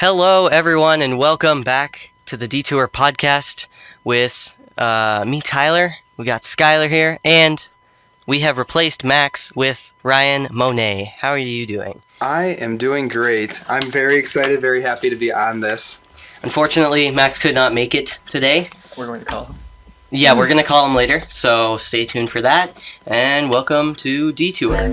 Hello, everyone, and welcome back to the Detour podcast with me, Tyler. We got Skylar here, and we have replaced Max with Ryan Monet. How are you doing? I am doing great. I'm very excited, very happy to be on this. Unfortunately, Max could not make it today. We're going to call him. Yeah, we're going to call him later, so stay tuned for that. And welcome to Detour.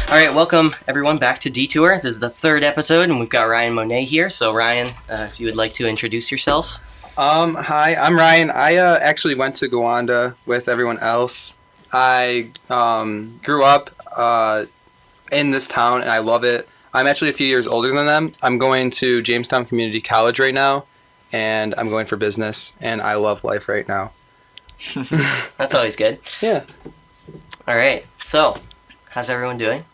Alright, welcome everyone back to Detour. This is the third episode, and we've got Ryan Monet here. So Ryan, if you would like to introduce yourself. Hi, I'm Ryan. I actually went to Gowanda with everyone else. I grew up in this town, and I love it. I'm actually a few years older than them. I'm going to Jamestown Community College right now, and I'm going for business, and I love life right now. That's always good. Yeah. Alright, so, how's everyone doing?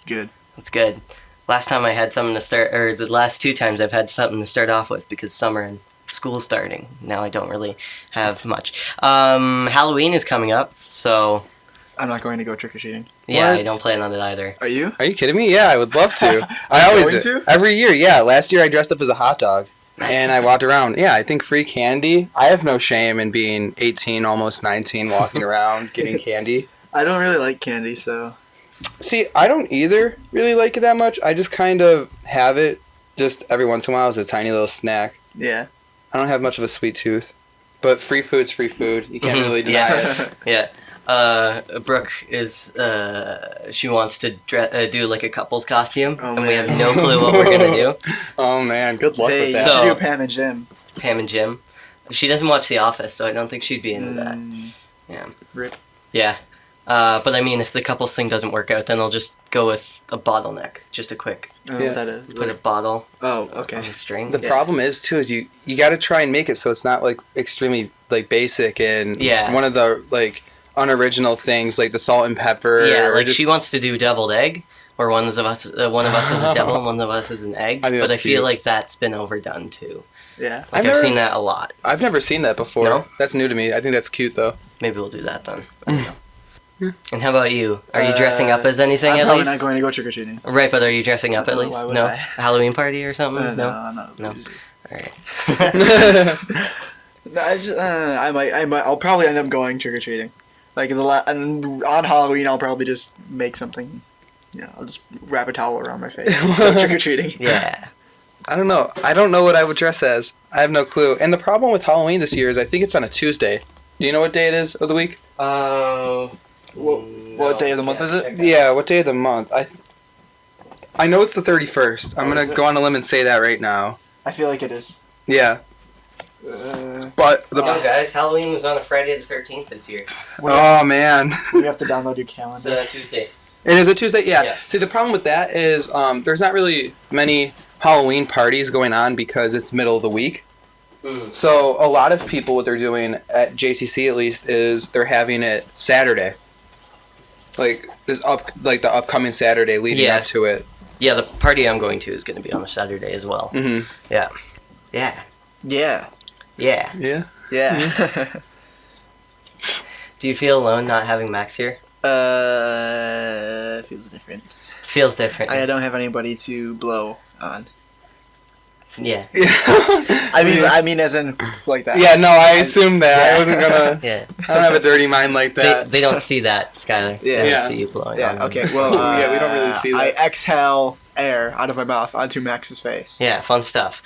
Good. That's good. Last time I had something to start, or the last two times I've had something to start off with because summer and school starting. Now I don't really have much. Halloween is coming up, so... I'm not going to go trick-or-treating. Yeah, What? I don't plan on it either. Are you? Are you kidding me? Yeah, I would love to. Are I you always going do. to? Every year, yeah. Last year I dressed up as a hot dog. Nice. And I walked around. Yeah, I think free candy. I have no shame in being 18, almost 19, walking around getting candy. I don't really like candy, so... See, I don't either really like it that much. I just kind of have it just every once in a while as a tiny little snack. Yeah. I don't have much of a sweet tooth. But free food's free food. You can't really deny it. Yeah. Brooke is, she wants to do like a couple's costume, Oh, and we man. have no clue what we're gonna do. Oh, man. Good luck Hey, with you that. So- should do Pam and Jim. Pam and Jim. She doesn't watch The Office, so I don't think she'd be into that. Yeah. Rip. Yeah. But I mean, if the couples thing doesn't work out, then I'll just go with a bottleneck. Just a quick, I don't know Yeah. what that is. put a bottle Oh, on okay. the string. The problem is, too, is you got to try and make it so it's not, like, extremely, like, basic and Yeah. one of the, like, unoriginal things, like the salt and pepper. Yeah, or like just- she wants to do deviled egg, where one of us is a devil and one of us is an egg. I think But I that's feel cute. like that's been overdone too. Yeah. Like I've seen that a lot. I've never seen that before. No? That's new to me. I think that's cute, though. Maybe we'll do that then. I don't know. And how about you? Are you dressing up as anything I'm at probably least? not going to go trick-or-treating. Right, but are you dressing up at No, least? why would No? I? A Halloween party or something? No, I'm not. No. Busy. Alright. No, I'll probably end up going trick-or-treating. Like, and on Halloween, I'll probably just make something. Yeah, I'll just wrap a towel around my face. Go trick-or-treating. Yeah. I don't know. I don't know what I would dress as. I have no clue. And the problem with Halloween this year is I think it's on a Tuesday. Do you know what day it is of the week? What day of the month is it? Yeah, what day of the month? I know it's the 31st. I'm Oh, going is to it? go on a limb and say that right now. I feel like it is. Yeah. But the... No, guys, Halloween was on a Friday the 13th this year. Oh, man. We have to download your It's calendar. Tuesday. It is a Tuesday? Yeah. Yeah. See, the problem with that is there's not really many Halloween parties going on because it's middle of the week. Mm. So a lot of people, what they're doing at JCC at least, is they're having it Saturday. Like the upcoming Saturday leading Yeah. up to it. Yeah, the party I'm going to is going to be on a Saturday as well. Mm-hmm. Yeah. Yeah. Yeah. Yeah. Yeah. Yeah. Do you feel alone not having Max here? Feels different. Feels different. I don't have anybody to blow on. Yeah. I mean, as in like that. Yeah, no, I assumed that. I wasn't gonna... Yeah. I don't have a dirty mind like They, that. they don't see that, Skylar. Yeah. They Yeah. don't see you blowing on Yeah. them. Okay. Well. Yeah, we don't really see I that. exhale air out of my mouth onto Max's face. Yeah, fun stuff.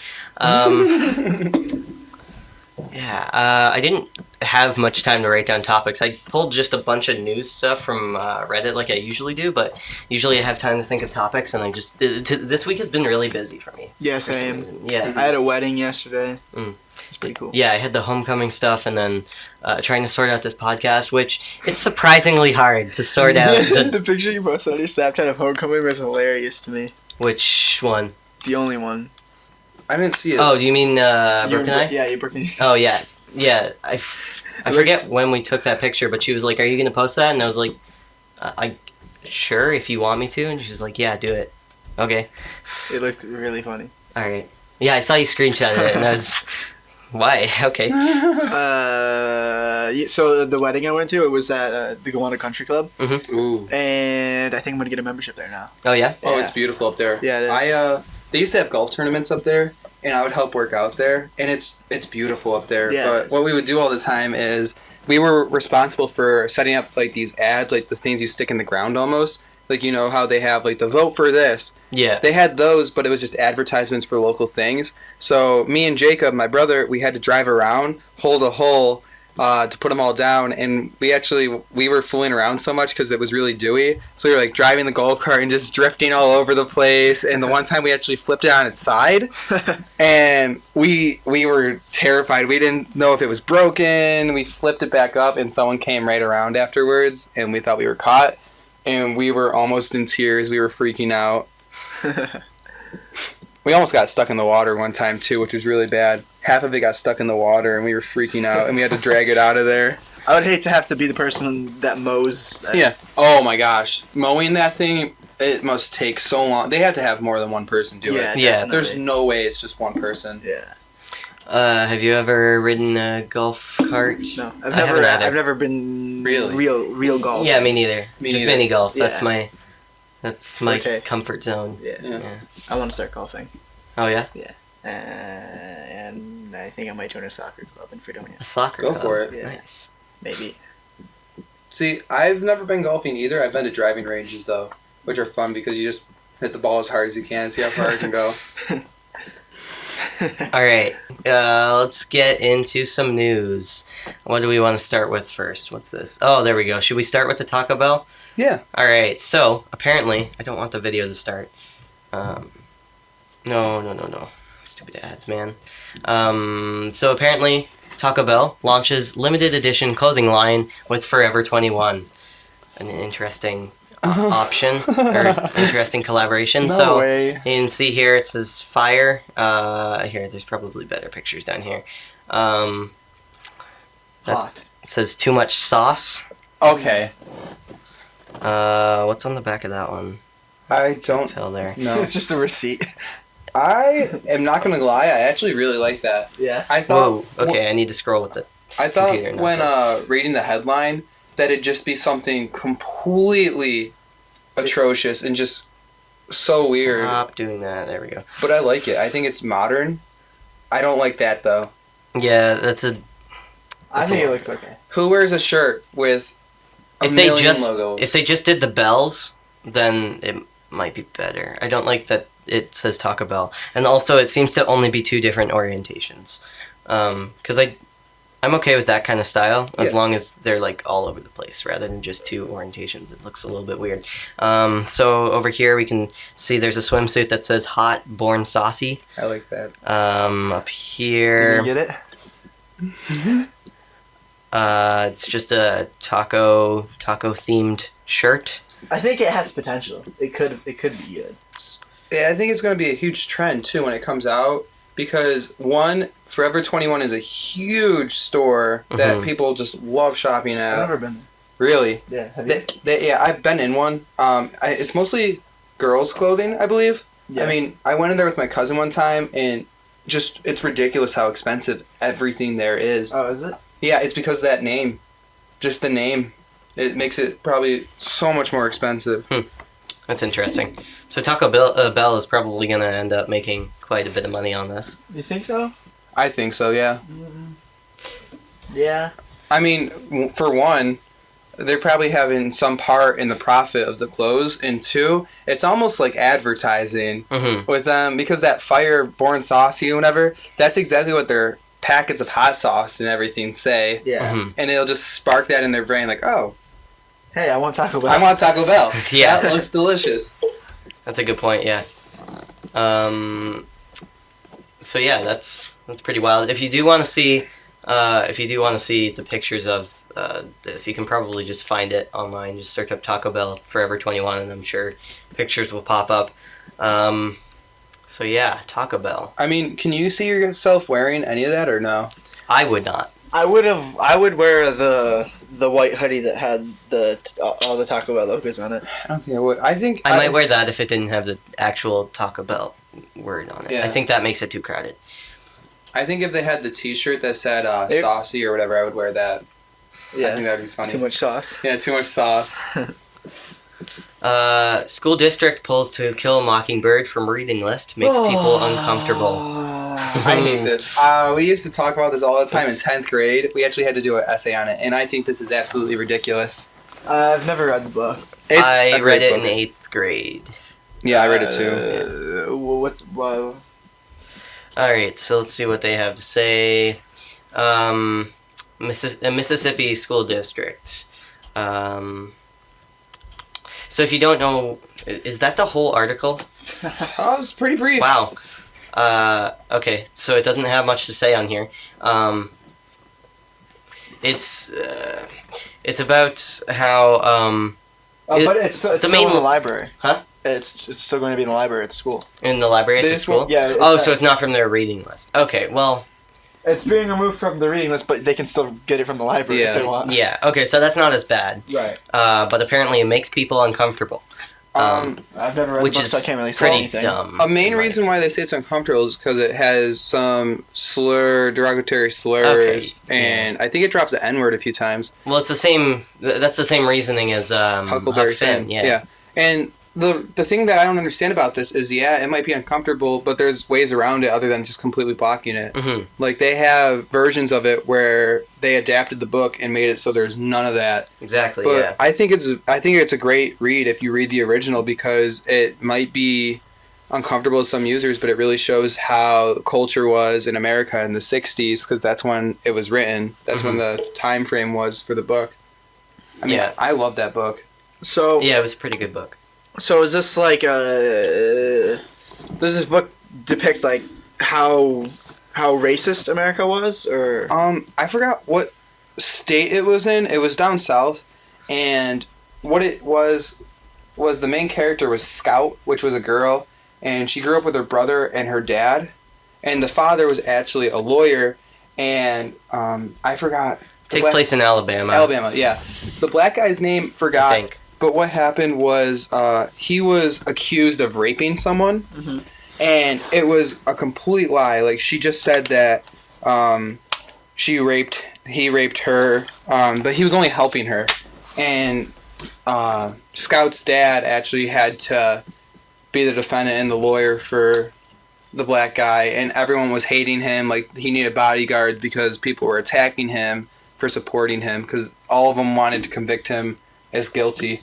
Yeah, I didn't have much time to write down topics. I pulled just a bunch of news stuff from Reddit like I usually do, but usually I have time to think of topics, and I just... This week has been really busy for me. Yeah. For some Same. reason. Yeah. I had a wedding yesterday. Mm. It's pretty cool. Yeah, I had the homecoming stuff, and then trying to sort out this podcast, which it's surprisingly hard to sort out. The picture you posted on your Snapchat of homecoming was hilarious to me. Which one? The only one. I didn't see it. Oh, do you mean Brooke and I? Yeah, you Brooke and Oh, yeah. Yeah, I forget when we took that picture, but she was like, "Are you going to post that?" And I was like, "I sure, if you want me to." And she was like, "Yeah, do it." Okay. It looked really funny. All right. Yeah, I saw you screenshot it, and I was, why? Okay. So the wedding I went to, it was at the Gowanna Country Club, Ooh. and I think I'm gonna get a membership there now. Oh yeah. Oh, Yeah. it's beautiful up there. Yeah, it is. They used to have golf tournaments up there, and I would help work out there, and it's beautiful up there. Yeah, it But is. what we would do all the time is we were responsible for setting up like these ads, like the things you stick in the ground almost. Like, you know how they have like the vote for this. Yeah. They had those, but it was just advertisements for local things. So me and Jacob, my brother, we had to drive around, hole to hole, to put them all down. And we were fooling around so much because it was really dewy. So we were like driving the golf cart and just drifting all over the place. And the one time we actually flipped it on its side, and we were terrified. We didn't know if it was broken. We flipped it back up, and someone came right around afterwards, and we thought we were caught. And we were almost in tears. We were freaking out. We almost got stuck in the water one time, too, which was really bad. Half of it got stuck in the water, and we were freaking out, and we had to drag it out of there. I would hate to have to be the person that mows. Yeah. Oh, my gosh. Mowing that thing, it must take so long. They have to have more than one person do Yeah, it. Yeah. definitely. There's no way it's just one person. Yeah. Have you ever ridden a golf cart? No, I haven't either. I've never been Really? real golf. Yeah, me neither. Me Just neither. mini golf. That's Yeah. my Forte. comfort zone. Yeah. Yeah. Yeah. I want to start golfing. Oh yeah. And I think I might join a soccer club in Fredonia. A soccer Go club. for it. Yeah. Nice. Maybe. See, I've never been golfing either. I've been to driving ranges, though, which are fun because you just hit the ball as hard as you can, see how far it can go. All right. Let's get into some news. What do we want to start with first? What's this? Oh, there we go. Should we start with the Taco Bell? Yeah. All right. So apparently, I don't want the video to start. No. Stupid ads, man. So apparently, Taco Bell launches limited edition clothing line with Forever 21. An interesting option or interesting collaboration. No so way. you can see here it says fire. Here, there's probably better pictures down here. That- Hot. It says too much sauce. Okay. What's on the back of that one? I don't Tell there. know. It's just a receipt. I am not gonna lie. I actually really like that. Yeah. I thought. Whoa. Okay, I need to scroll with it. I thought computer, not when the- reading the headline that it'd just be something completely atrocious and just so weird. Stop doing that. There we go. But I like it. I think it's modern. I don't like that though. Yeah, that's a. I think it looks okay. Who wears a shirt with a If they million just logos? if they just did the bells, then it might be better. I don't like that it says Taco Bell, and also it seems to only be two different orientations. Because I'm okay with that kind of style as Yeah. long as they're like all over the place rather than just two orientations. It looks a little bit weird. So over here we can see there's a swimsuit that says "Hot, Born Saucy." I like that. Up here. You get it? It's just a taco themed shirt. I think it has potential. It could be good. Yeah, I think it's going to be a huge trend too when it comes out because one, Forever 21 is a huge store that Mhm. people just love shopping I've at. never been Really? there. Yeah. Have you? Yeah, I've been in one. It's mostly girls' clothing, I believe. Yeah. I mean, I went in there with my cousin one time, and just it's ridiculous how expensive everything there is. Oh, is it? Yeah, it's because of that name. Just the name. It makes it probably so much more expensive. That's interesting. So Taco Bell is probably going to end up making quite a bit of money on this. You think so? I think so, yeah. Yeah. I mean, for one, they're probably having some part in the profit of the clothes, and two, it's almost like advertising Mm-hmm. with them because that fire born saucy or whatever, that's exactly what their packets of hot sauce and everything say. Yeah. Mm-hmm. And it'll just spark that in their brain like, oh, Hey, I want Taco Bell. I want Taco Bell. Yeah. That looks delicious. That's a good point. Yeah. So yeah, that's pretty wild. If you do want to see, the pictures of this, you can probably just find it online. Just search up Taco Bell Forever 21, and I'm sure pictures will pop up. So yeah, Taco Bell. I mean, can you see yourself wearing any of that or no? I would not. I would wear the white hoodie that had all the Taco Bell logos on it. I don't think I would. I think I might wear that if it didn't have the actual Taco Bell word on it. Yeah. I think that makes it too crowded. I think if they had the T-shirt that said saucy or whatever, I would wear that. Yeah, I think that'd be funny. too much sauce. Yeah, too much sauce. School district pulls to kill a mockingbird from reading list makes people uncomfortable. I hate this. We used to talk about this all the time in 10th grade. We actually had to do an essay on it, and I think this is absolutely ridiculous. I've never read the book. I read it in 8th grade. Yeah, I read it too. What? Alright, so let's see what they have to say. Mississippi School District. So if you don't know, is that the whole article? Oh, it's pretty brief. Wow. Okay, so it doesn't have much to say on here. It's about how but it's still in the library. Huh? It's still going to be in the library at the school. In the library at the school? Yeah. So it's not from their reading list. Okay, well. It's being removed from the reading list, but they can still get it from the library if they want. Yeah, okay, so that's not as bad. Right. But apparently it makes people uncomfortable. I've never read the book, so I can't really say anything. Dumb. A main reason why they say it's uncomfortable is because it has some derogatory slurs, and I think it drops the N-word a few times. Well, it's the same. That's the same reasoning as Huckleberry Huck Finn. Yeah. And the thing that I don't understand about this is, it might be uncomfortable, but there's ways around it other than just completely blocking it. Mm-hmm. Like, they have versions of it where they adapted the book and made it so there's none of that. Exactly. But yeah. I think it's a great read if you read the original, because it might be uncomfortable to some users, but it really shows how culture was in America in the 60s, because that's when it was written. That's when the time frame was for the book. I mean, I love that book. So yeah, it was a pretty good book. So is this like does this book depict like how racist America was, or I forgot what state it was in. It was down south, and what it was the main character was Scout, which was a girl, and she grew up with her brother and her dad, and the father was actually a lawyer, and I forgot. Takes place in Alabama. Alabama, yeah. The black guy's name, forgot. I think. But what happened was he was accused of raping someone, and it was a complete lie. Like, she just said that he raped her, but he was only helping her. And Scout's dad actually had to be the defendant and the lawyer for the black guy, and everyone was hating him. Like, he needed bodyguards because people were attacking him for supporting him, because all of them wanted to convict him as guilty.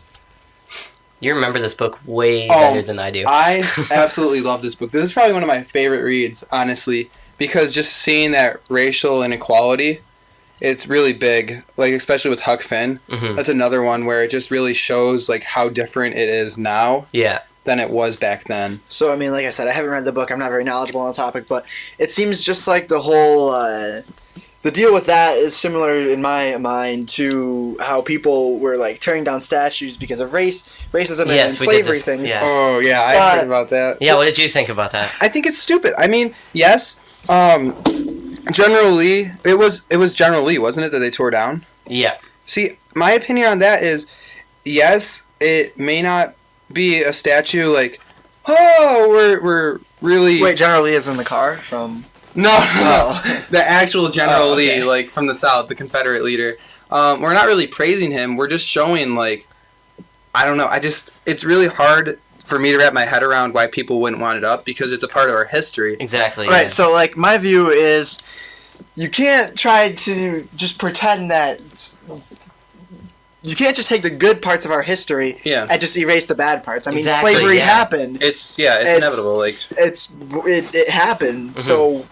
You remember this book way better than I do. I absolutely love this book. This is probably one of my favorite reads, honestly, because just seeing that racial inequality, it's really big. Like, especially with Huck Finn. Mm-hmm. That's another one where it just really shows like how different it is now than it was back then. So, I mean, like I said, I haven't read the book. I'm not very knowledgeable on the topic, but it seems just like the whole... the deal with that is similar in my mind to how people were like tearing down statues because of racism and slavery things. Yeah. Oh yeah, I heard about that. Yeah, what did you think about that? I think it's stupid. I mean, yes, General Lee. It was General Lee, wasn't it, that they tore down? Yeah. See, my opinion on that is, yes, it may not be a statue like, oh, we're really. Wait, General Lee is in the car from. No, the actual General Lee, like from the South, the Confederate leader. We're not really praising him. We're just showing, like, I don't know. It's really hard for me to wrap my head around why people wouldn't want it up, because it's a part of our history. Exactly. Right. Yeah. So, like, my view is, you can't try to just pretend that. You can't just take the good parts of our history and just erase the bad parts. I mean, slavery happened. It's inevitable. Like, it happened. Mm-hmm. So.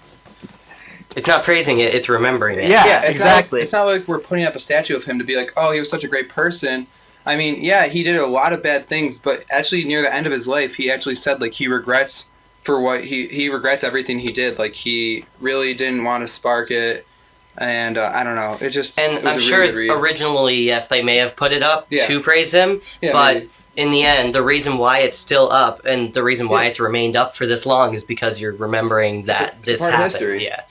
It's not praising it, it's remembering it. Yeah, exactly. It's not like we're putting up a statue of him to be like, oh, he was such a great person. I mean, yeah, he did a lot of bad things, but actually near the end of his life, he actually said, like, he regrets for what he regrets everything he did. Like, he really didn't want to spark it, and I don't know. I'm sure originally, yes, they may have put it up to praise him, but in the end, the reason why it's still up and the reason why it's remained up for this long is because you're remembering that this happened. History. Yeah.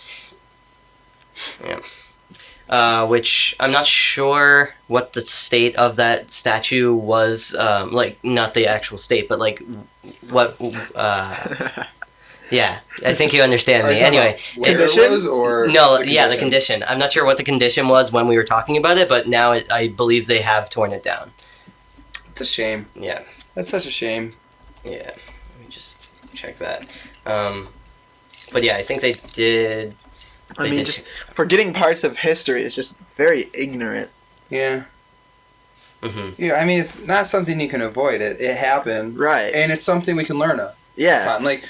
which I'm not sure what the state of that statue was. Like, not the actual state, but like what. Yeah, I think you understand me. Anyway, condition was or no, the condition. I'm not sure what the condition was when we were talking about it, but now I believe they have torn it down. It's a shame. Yeah, that's such a shame. Yeah, let me just check that. But yeah, I think they did. I mean, just forgetting parts of history is just very ignorant. Yeah. Mm-hmm. Yeah, I mean, it's not something you can avoid. It happened. Right. And it's something we can learn of. Yeah. Like,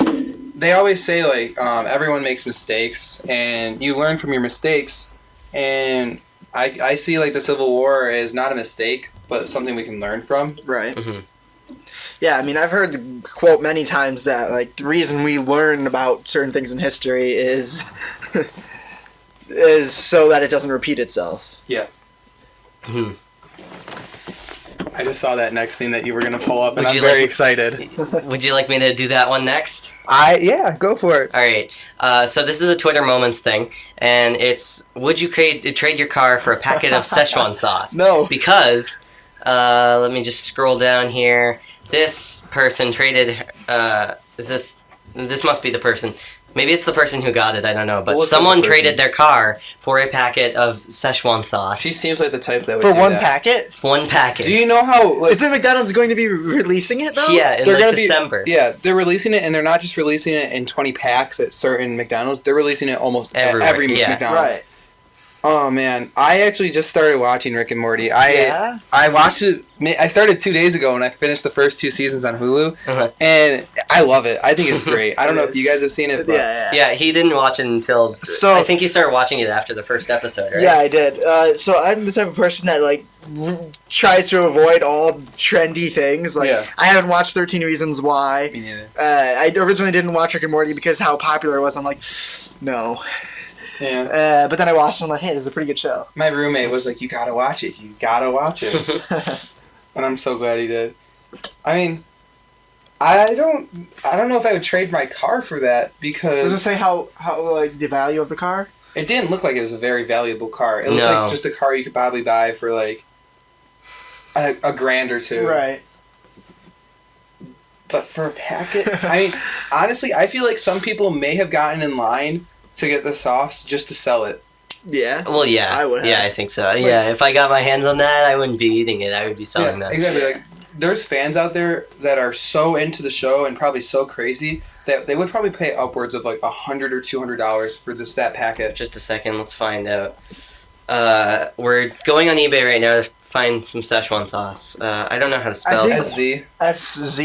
they always say, like, everyone makes mistakes, and you learn from your mistakes. And I see, like, the Civil War as not a mistake, but something we can learn from. Right. Mm-hmm. Yeah, I mean, I've heard the quote many times that, like, the reason we learn about certain things in history is is so that it doesn't repeat itself. Yeah. Mm-hmm. I just saw that next thing that you were going to pull up, and I'm very excited. Would you like me to do that one next? Yeah, go for it. All right. So this is a Twitter Moments thing, and it's: would you trade your car for a packet of Szechuan sauce? No. Because, let me just scroll down here. This person traded. This must be the person. Maybe it's the person who got it. I don't know. But someone traded their car for a packet of Szechuan sauce. She seems like the type that would For do one that. packet? One packet. Do you know how? Like, Isn't McDonald's going to be releasing it, though? Yeah, in they're like gonna December. Yeah, they're releasing it, and they're not just releasing it in 20 packs at certain McDonald's. They're releasing it almost at Everywhere, every yeah. McDonald's. Right. Oh man, I actually just started watching Rick and Morty. I watched it. I started 2 days ago, and I finished the first 2 seasons on Hulu, Uh-huh. and I love it. I think it's great. I don't know if you guys have seen it. But Yeah, he didn't watch it until. So- I think you started watching it after the first episode, right? Yeah, I did. So I'm the type of person that, like, tries to avoid all trendy things. Like, Yeah. I haven't watched 13 Reasons Why. Me neither. I originally didn't watch Rick and Morty because how popular it was. I'm like, no. Yeah. But then I watched it and I'm like, hey, this is a pretty good show. My roommate was like, "You gotta watch it. You gotta watch it," and I'm so glad he did. I mean, I don't know if I would trade my car for that Does it because say how like the value of the car? it didn't look like it was a very valuable car. It looked No. like just a car you could probably buy for like a grand or two. Right. But for a packet, I mean, honestly, I feel like some people may have gotten in line to get the sauce just to sell it. Yeah. Well, yeah. I would have. Yeah, I think so. Yeah, if I got my hands on that, I wouldn't be eating it. I would be selling that. Exactly. Like, there's fans out there that are so into the show and probably so crazy that they would probably pay upwards of like $100 or $200 for just that packet. Just a second, let's find out. We're going on eBay right now to find some Szechuan sauce. I don't know how to spell think- it. SZ.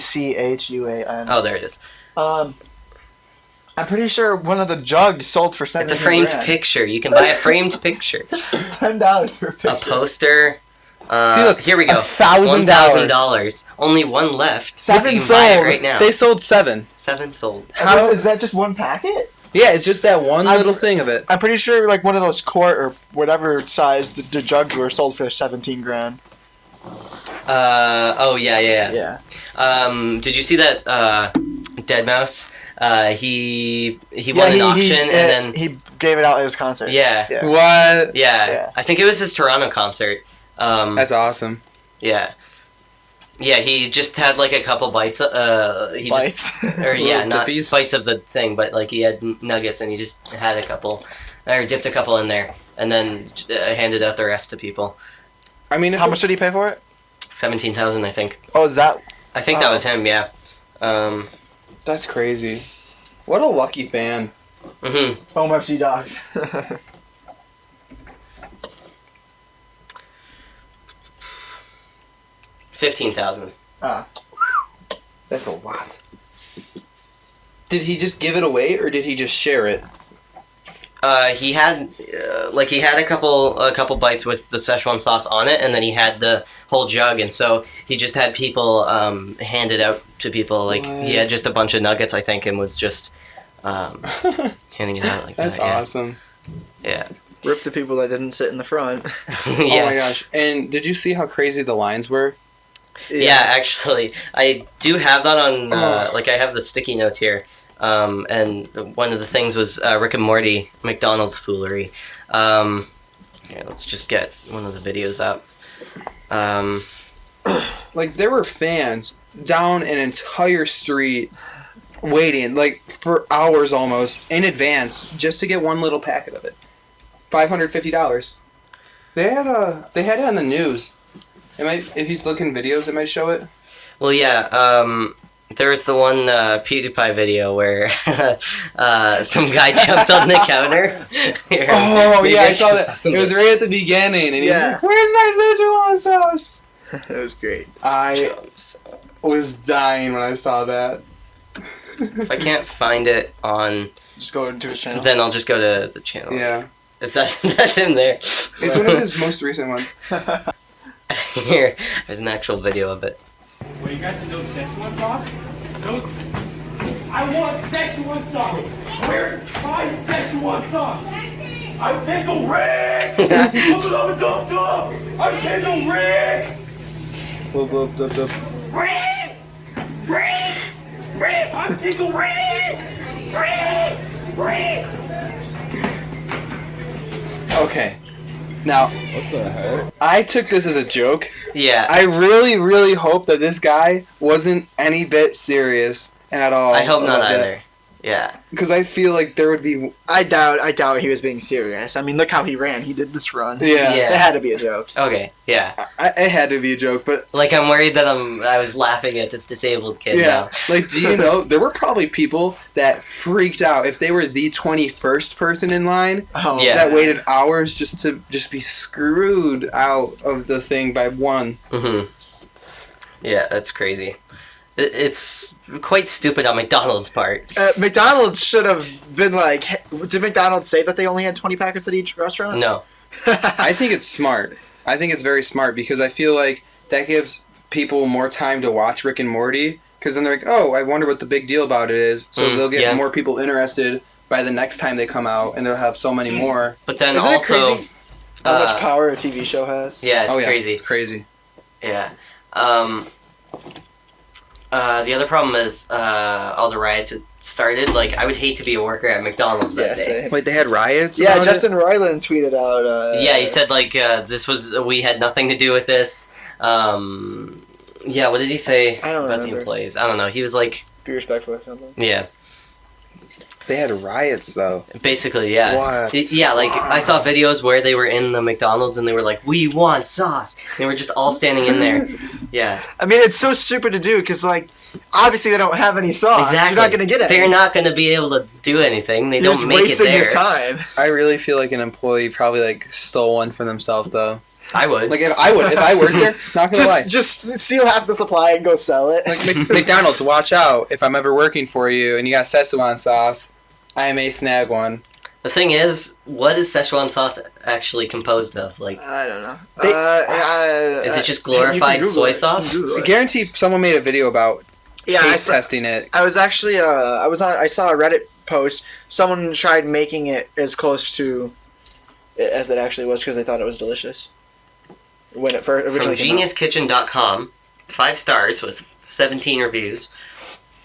SZECHUAN. Oh, there it is. I'm pretty sure one of the jugs sold for $17,000. It's a framed picture. You can buy a framed picture. $10 for a picture. A poster. See, look, here we go. $1,000. $1,000. Only one left. Seven you can buy it sold. right now. They sold 7. 7 sold. How is that? Just one packet? Yeah, it's just that one I'm- little thing of it. I'm pretty sure like one of those quart or whatever size the jugs were sold for $17,000. Oh yeah. Yeah. Did you see that Deadmau5? He won an auction and then he gave it out at his concert. yeah. Yeah. What? Yeah. I think it was his Toronto concert. That's awesome. Yeah. Yeah, he just had like a couple bites. Bites. Or yeah, Little not dippies. bites of the thing, but like he had nuggets and he just had a couple, or dipped a couple in there, and then handed out the rest to people. I mean, How much did he pay for it? 17,000, I think. Oh, is that? I think that was him. Yeah. That's crazy. What a lucky fan. Mhm. OMFG dogs. 15,000. That's a lot. Did he just give it away, or did he just share it? He had a couple bites with the Szechuan sauce on it, and then he had the whole jug, and so he just had people hand it out to people. Like he had just a bunch of nuggets, I think, and was just handing it out like That's that. awesome. Yeah. Rip the people that didn't sit in the front. Oh my Yeah. gosh! And did you see how crazy the lines were? Yeah, actually, I do have that on. I have the sticky notes here. And one of the things was Rick and Morty McDonald's foolery. Here, let's just get one of the videos up. Like, there were fans down an entire street waiting, like, for hours almost, in advance, just to get one little packet of it. $550. They had it on the news. If you look in videos, it might show it. Well, yeah, there was the one PewDiePie video where some guy jumped on the counter. Here, Oh, maybe yeah, I saw should that. find It was right at the beginning, and he was Yeah. like, "Where's my Szechuan sauce?" That was great. I was dying when I saw that. If I can't find it on, Just go into his channel. then I'll just go to the channel. Yeah. Is that's him there? It's one of his most recent ones. Here, there's an actual video of it. What, you guys have no Szechuan sauce? No. I want Szechuan sauce. Where's my Szechuan sauce? I'm Kendall Rick. I'm Kendall Rick. Rick. I'm Kendall Rick. Rick. Okay. Now, What the heck? I took this as a joke. Yeah, I really, really hope that this guy wasn't any bit serious at all. I hope not either. Yeah. Because I feel like there would be. I doubt he was being serious. I mean, look how he ran. He did this run. Yeah. Yeah. It had to be a joke. Okay, yeah. It had to be a joke, but Like, I'm worried that I was laughing at this disabled kid yeah. now. Like, do you know, there were probably people that freaked out if they were the 21st person in line Oh, Yeah. that waited hours just to be screwed out of the thing by one. Mm-hmm. Yeah, that's crazy. It's quite stupid on McDonald's part. McDonald's should have been like, did McDonald's say that they only had 20 packets at each restaurant? No. I think it's smart. I think it's very smart because I feel like that gives people more time to watch Rick and Morty because then they're like, oh, I wonder what the big deal about it is. So they'll get yeah. more people interested by the next time they come out and they'll have so many more. But then Isn't it also... crazy how much power a TV show has? Yeah, it's Oh, yeah. crazy. It's crazy. Yeah. The other problem is all the riots that started. Like, I would hate to be a worker at McDonald's that day. same. Wait, they had riots? Yeah, about Justin Roiland tweeted out. Yeah, he said, like, we had nothing to do with this. Yeah, what did he say I don't about the remember. employees? I don't know. He was like, Be respectful or something. yeah, They had riots, though. basically, yeah. What? Yeah, like, I saw videos where they were in the McDonald's and they were like, we want sauce. And they were just all standing in there. Yeah. I mean, it's so stupid to do because, like, obviously they don't have any sauce. Exactly. You're not going to get it. They're not going to be able to do anything. They You're don't just make it wasting there. your time. I really feel like an employee probably, like, stole one for themselves, though. I would. Like, if I worked there, not gonna lie. Just steal half the supply and go sell it. Like, McDonald's, watch out. If I'm ever working for you and you got Szechuan sauce, I may snag one. The thing is, what is Szechuan sauce actually composed of? Like, I don't know. is it just glorified soy sauce? I guarantee someone made a video about taste testing it. I was actually I saw a Reddit post. Someone tried making it as close to it as it actually was because they thought it was delicious. When it first From originally came out. geniuskitchen.com, 5 stars with 17 reviews.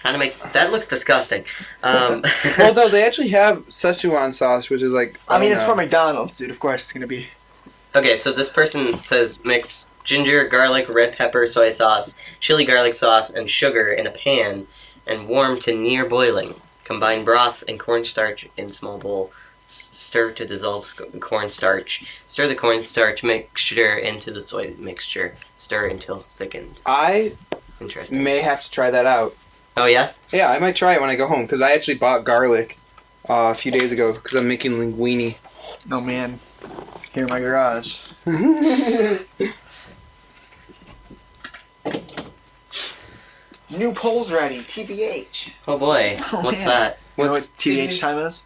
How to make that looks disgusting. Well, no, they actually have Szechuan sauce, which is like. I mean, don't it's know. from McDonald's, dude. Of course, it's gonna be. Okay, so this person says mix ginger, garlic, red pepper, soy sauce, chili garlic sauce, and sugar in a pan and warm to near boiling. Combine broth and cornstarch in small bowl. Stir to dissolve cornstarch. Stir the cornstarch mixture into the soy mixture. Stir until thickened. I Interesting. may have to try that out. Oh, yeah? Yeah, I might try it when I go home because I actually bought garlic a few days ago because I'm making linguine. Oh man, here in my garage. New polls ready. TBH. Oh, boy. Oh, What's man. that? You know what What's TBH time is?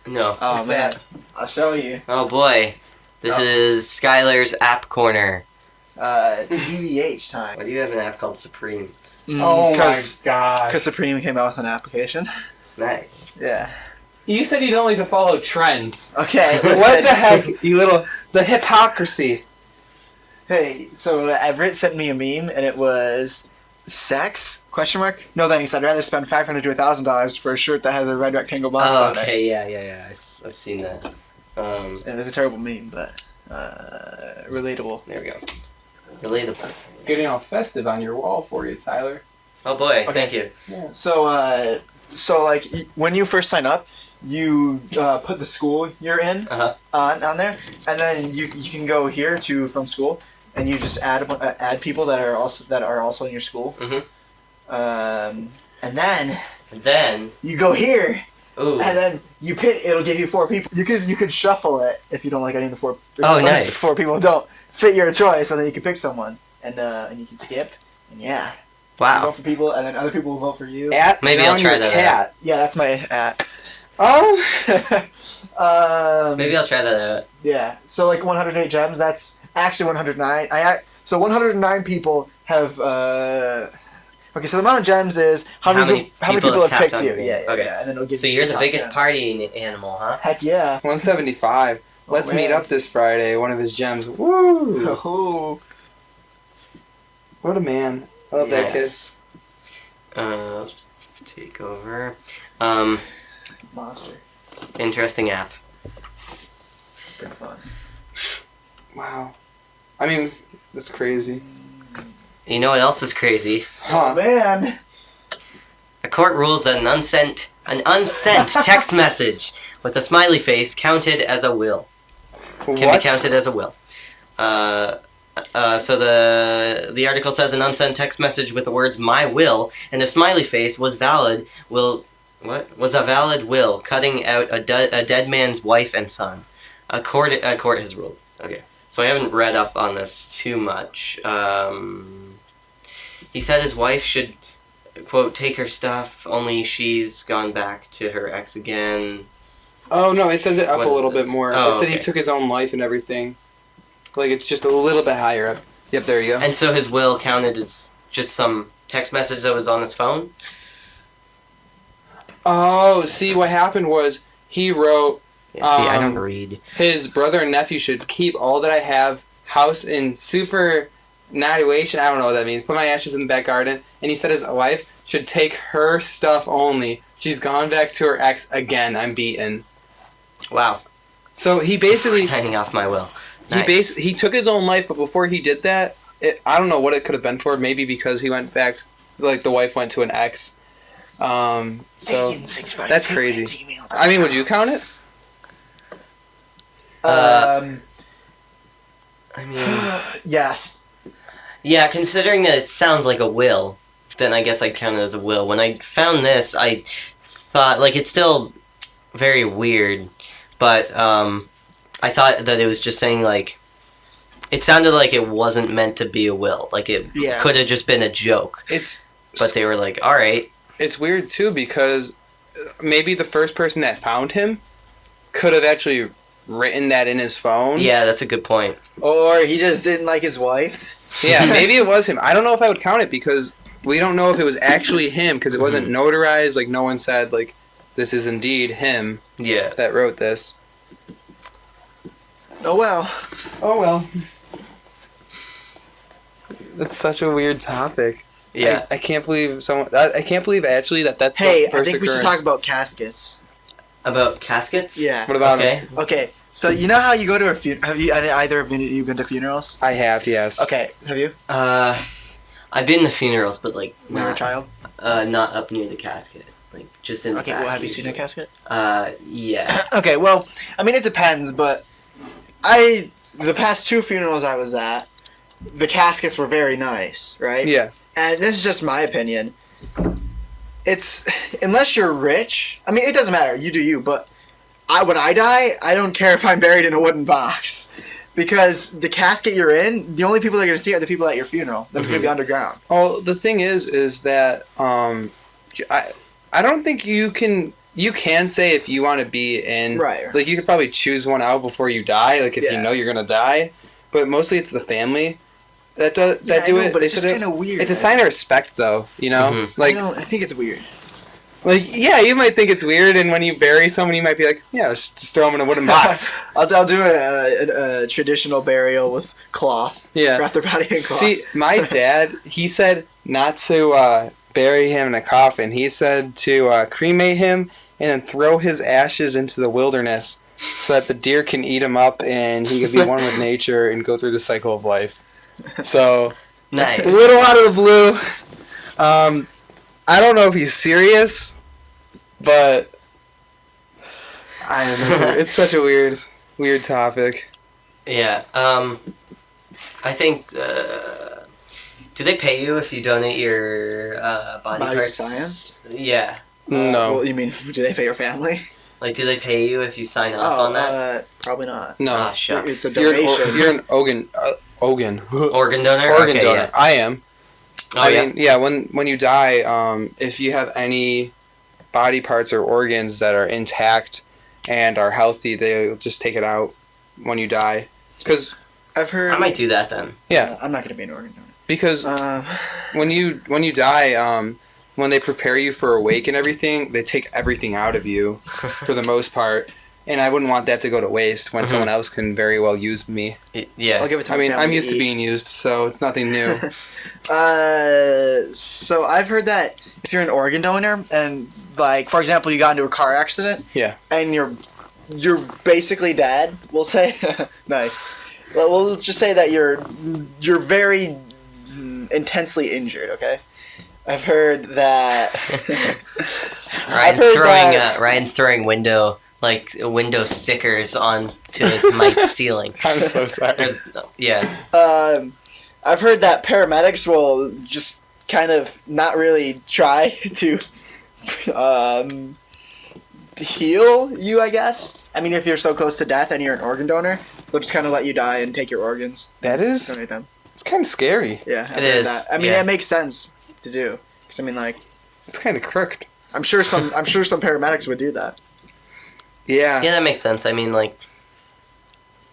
No. Oh What's man, that? I'll show you. Oh, boy. This Oh. is Skylar's App Corner. TBH time. Why do you have an app called Supreme? Oh my god. Because Supreme came out with an application. Nice. Yeah. You said you don't like to follow trends. Okay. What listen. the heck, you little. The hypocrisy. Hey, so Everett sent me a meme, and it was sex? Question mark? No, then he said, I'd rather spend $500 to $1,000 for a shirt that has a red rectangle box Oh, on it. okay. Yeah. I've seen that. And it's a terrible meme, but relatable. There we go. Relatable. Getting all festive on your wall for you, Tyler. Oh boy, Okay. thank you. So, like when you first sign up, you put the school you're in on there, and then you can go here to from school, and you just add people that are also in your school. Mm-hmm. And then Then, you go here, ooh. and then you pick. It'll give you 4 people. You could shuffle it if you don't like any of the 4. Oh, if nice. 4 people don't fit your choice, and then you can pick someone, and you can skip. And yeah. You Wow. vote for people, and then other people will vote for you. At Maybe I'll Drown try Your that cat. Yeah, that's my at. Oh. Maybe I'll try that out. Yeah. So like 108 gems. That's actually 109. So 109 people have. Okay, so the amount of gems is how many people have tapped picked on you. your Yeah, name. Okay. yeah, and then it'll give So you you're the the top biggest gems. partying animal, huh? Heck yeah. 175. Let's meet man. up this Friday. One of his gems. Woo! Oh. What a man. I love that kid. Yes. I'll just take over. Monster. Interesting app. Pretty fun. Wow. I mean, that's crazy. You know what else is crazy? Oh Huh. man. A court rules that an unsent text message with a smiley face counted as a will. Can be What? counted as a will. So the article says an unsent text message with the words "my will" and a smiley face was valid. Was a valid will, cutting out a dead man's wife and son. A court has ruled. Okay, so I haven't read up on this too much. He said his wife should, quote, take her stuff. Only she's gone back to her ex again. Oh, no, it says it up What a is little this? bit more. Oh, It said he okay. took his own life and everything. Like, it's just a little bit higher up. Yep, there you go. And so his will counted as just some text message that was on his phone. Oh, see, what happened was he wrote Yeah, see, I don't read. his brother and nephew should keep all that I have, house in superannuation. I don't know what that means. Put my ashes in the back garden. And he said his wife should take her stuff only. She's gone back to her ex again. I'm beaten. Wow. So he basically Signing off my will. Nice. he took his own life, but before he did that, I don't know what it could have been for. Maybe because he went back, like the wife went to an ex. So that's crazy. I mean, would you count it? I mean, Yes. yeah, considering that it sounds like a will, then I guess I'd count it as a will. When I found this, I thought, like, it's still very weird, but I thought that it was just saying, like, it sounded like it wasn't meant to be a will. Like, it Yeah. could have just been a joke. But they were like, alright. It's weird too because maybe the first person that found him could have actually written that in his phone. Yeah, that's a good point. Or he just didn't like his wife. Yeah, maybe it was him. I don't know if I would count it because we don't know if it was actually him because it wasn't notarized. Like, no one said, like, this is indeed him Yeah. that wrote this. Oh well. Oh, well. That's such a weird topic. Yeah. I can't believe I can't believe actually that's Hey, the first I think we should occurrence. talk about caskets. About caskets? Yeah. What about Okay. him? Okay. So you know how you go to a funeral? Have you either of you been to funerals? I have, yes. Okay. Have you? I've been to funerals, but, like, When you were a child? not up near the casket. Like, just in the Okay. back. Well, have you seen a usually. casket? Yeah. Okay. Well, I mean, it depends, but the past 2 funerals I was at, the caskets were very nice, right? Yeah. And this is just my opinion. It's unless you're rich. I mean, it doesn't matter. You do you. But when I die, I don't care if I'm buried in a wooden box, because the casket you're in, the only people that are gonna see are the people at your funeral. That's gonna be underground. Oh, the thing is that I don't think you can say if you want to be in, Right. like, you could probably choose one out before you die, like if you Yeah. know you're gonna die, but mostly it's the family that do I know, it. but They it's just said kind of weird. it's a sign of respect, though, you know. Mhm. Like, I think it's weird. yeah, you might think it's weird, and when you bury someone, you might be like, yeah, let's just throw them in a wooden box. I'll do a traditional burial with cloth. Yeah. Wrap their body in cloth. See, my dad, he said not to bury him in a coffin. He said to cremate him and then throw his ashes into the wilderness so that the deer can eat him up and he can be one with nature and go through the cycle of life. So, Nice. a little out of the blue. I don't know if he's serious, but I don't know. It's such a weird topic. Yeah. I think. Do they pay you if you donate your body Body parts? science? Yeah. No. Well, you mean, do they pay your family? Like, do they pay you if you sign off on that? Probably not. No. Ah, shucks. It's a You're donation. an organ. Organ Organ donor. Okay, donor. yeah. I am. Oh, I yeah. mean, yeah. When you die, if you have any body parts or organs that are intact and are healthy, they'll just take it out when you die. Because I've heard. I might do that then. yeah, I'm not going to be an organ donor. because when you die, when they prepare you for a wake and everything, they take everything out of you for the most part. And I wouldn't want that to go to waste when someone else can very well use me. Yeah. I'll give it to I my mean, family I'm used to eat. being used, so it's nothing new. So I've heard that if you're an organ donor and, like, for example, you got into a car accident. Yeah. And you're basically dead. We'll say. Nice. Well, we'll just say that you're very intensely injured. Okay. I've heard that. Ryan's throwing window stickers onto my ceiling. I'm so sorry. Yeah. I've heard that paramedics will just kind of not really try to heal you, I guess. I mean, if you're so close to death and you're an organ donor, they'll just kind of let you die and take your organs. That is, Donate them. it's kind of scary. Yeah, I've It heard is, that. I mean, yeah. it makes sense to do. 'Cause, I mean, like, It's kind of crooked. I'm sure some paramedics would do that. Yeah. Yeah, that makes sense. I mean, like,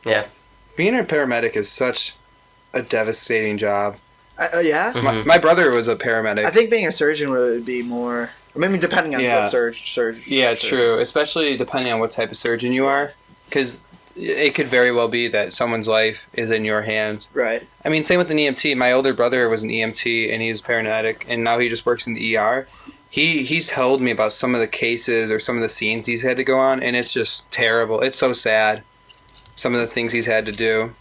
yeah. Being a paramedic is such a devastating job. Yeah. Mhm. My brother was a paramedic. I think being a surgeon would be more. I mean, depending on Yeah. what surgeon. Yeah, true. Especially depending on what type of surgeon you are. Because it could very well be that someone's life is in your hands. Right. I mean, same with an EMT. My older brother was an EMT, and he's paramedic, and now he just works in the ER. He's told me about some of the cases or some of the scenes he's had to go on, and it's just terrible. It's so sad. Some of the things he's had to do.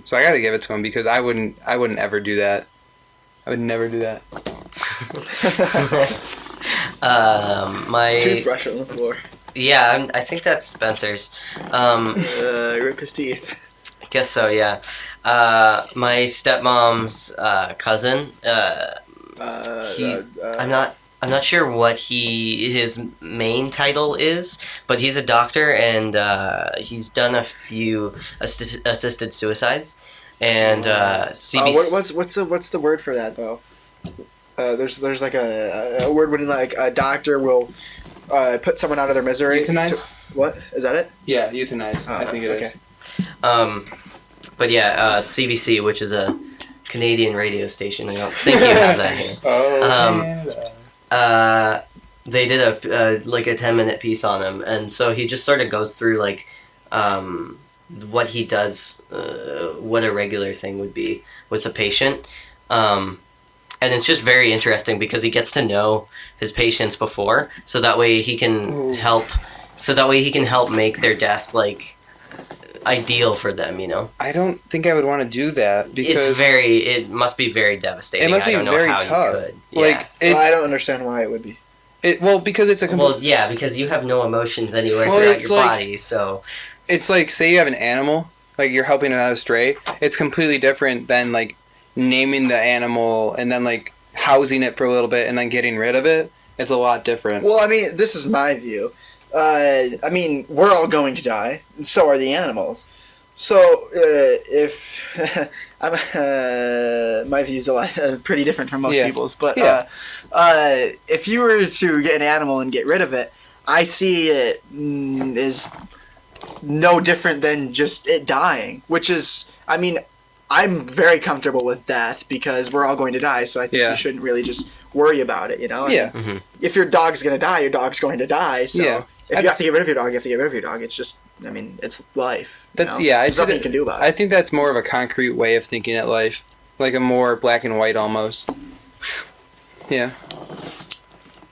So I got to give it to him because I wouldn't ever do that. I would never do that. My Toothbrush on the floor. yeah, I think that's Spencer's. Rip his teeth. I guess so. Yeah. My stepmom's cousin. I'm not sure what his main title is, but he's a doctor and he's done a few assisted suicides, and CBC. What's the word for that though? There's like a word when like a doctor will put someone out of their misery. Euthanize? What is that? It? Yeah, euthanize. I think it is. Okay. But yeah, CBC, which is a Canadian radio station. I don't think you have that here. Oh, They did a 10-minute piece on him, and so he just sort of goes through like what he does, what a regular thing would be with a patient, and it's just very interesting because he gets to know his patients before, so that way he can help. So that way he can help make their death like ideal for them. You know, I don't think I would want to do that because it must be very devastating. it must be I don't know very how tough. You could. Like Yeah. I don't understand why it would be. because it's a Well, yeah, because you have no emotions anywhere Well, throughout it's your like- body, so it's like say you have an animal, like you're helping it out stray. It's completely different than like naming the animal and then like housing it for a little bit and then getting rid of it. It's a lot different. Well, I mean, this is my view. I mean, we're all going to die, and so are the animals. So, if my view's a lot pretty different from most Yeah. people's, but Yeah. if you were to get an animal and get rid of it, I see it as no different than just it dying, which is, I mean, I'm very comfortable with death because we're all going to die, so I think Yeah. you shouldn't really just worry about it, you know? I Yeah. mean, if your dog's going to die, your dog's going to die, so Yeah. if you have to get rid of your dog, you have to get rid of your dog. It's just, I mean, it's life. You know? Yeah, There's nothing you can do about it. I think that's more of a concrete way of thinking at life, like a more black and white almost. Yeah.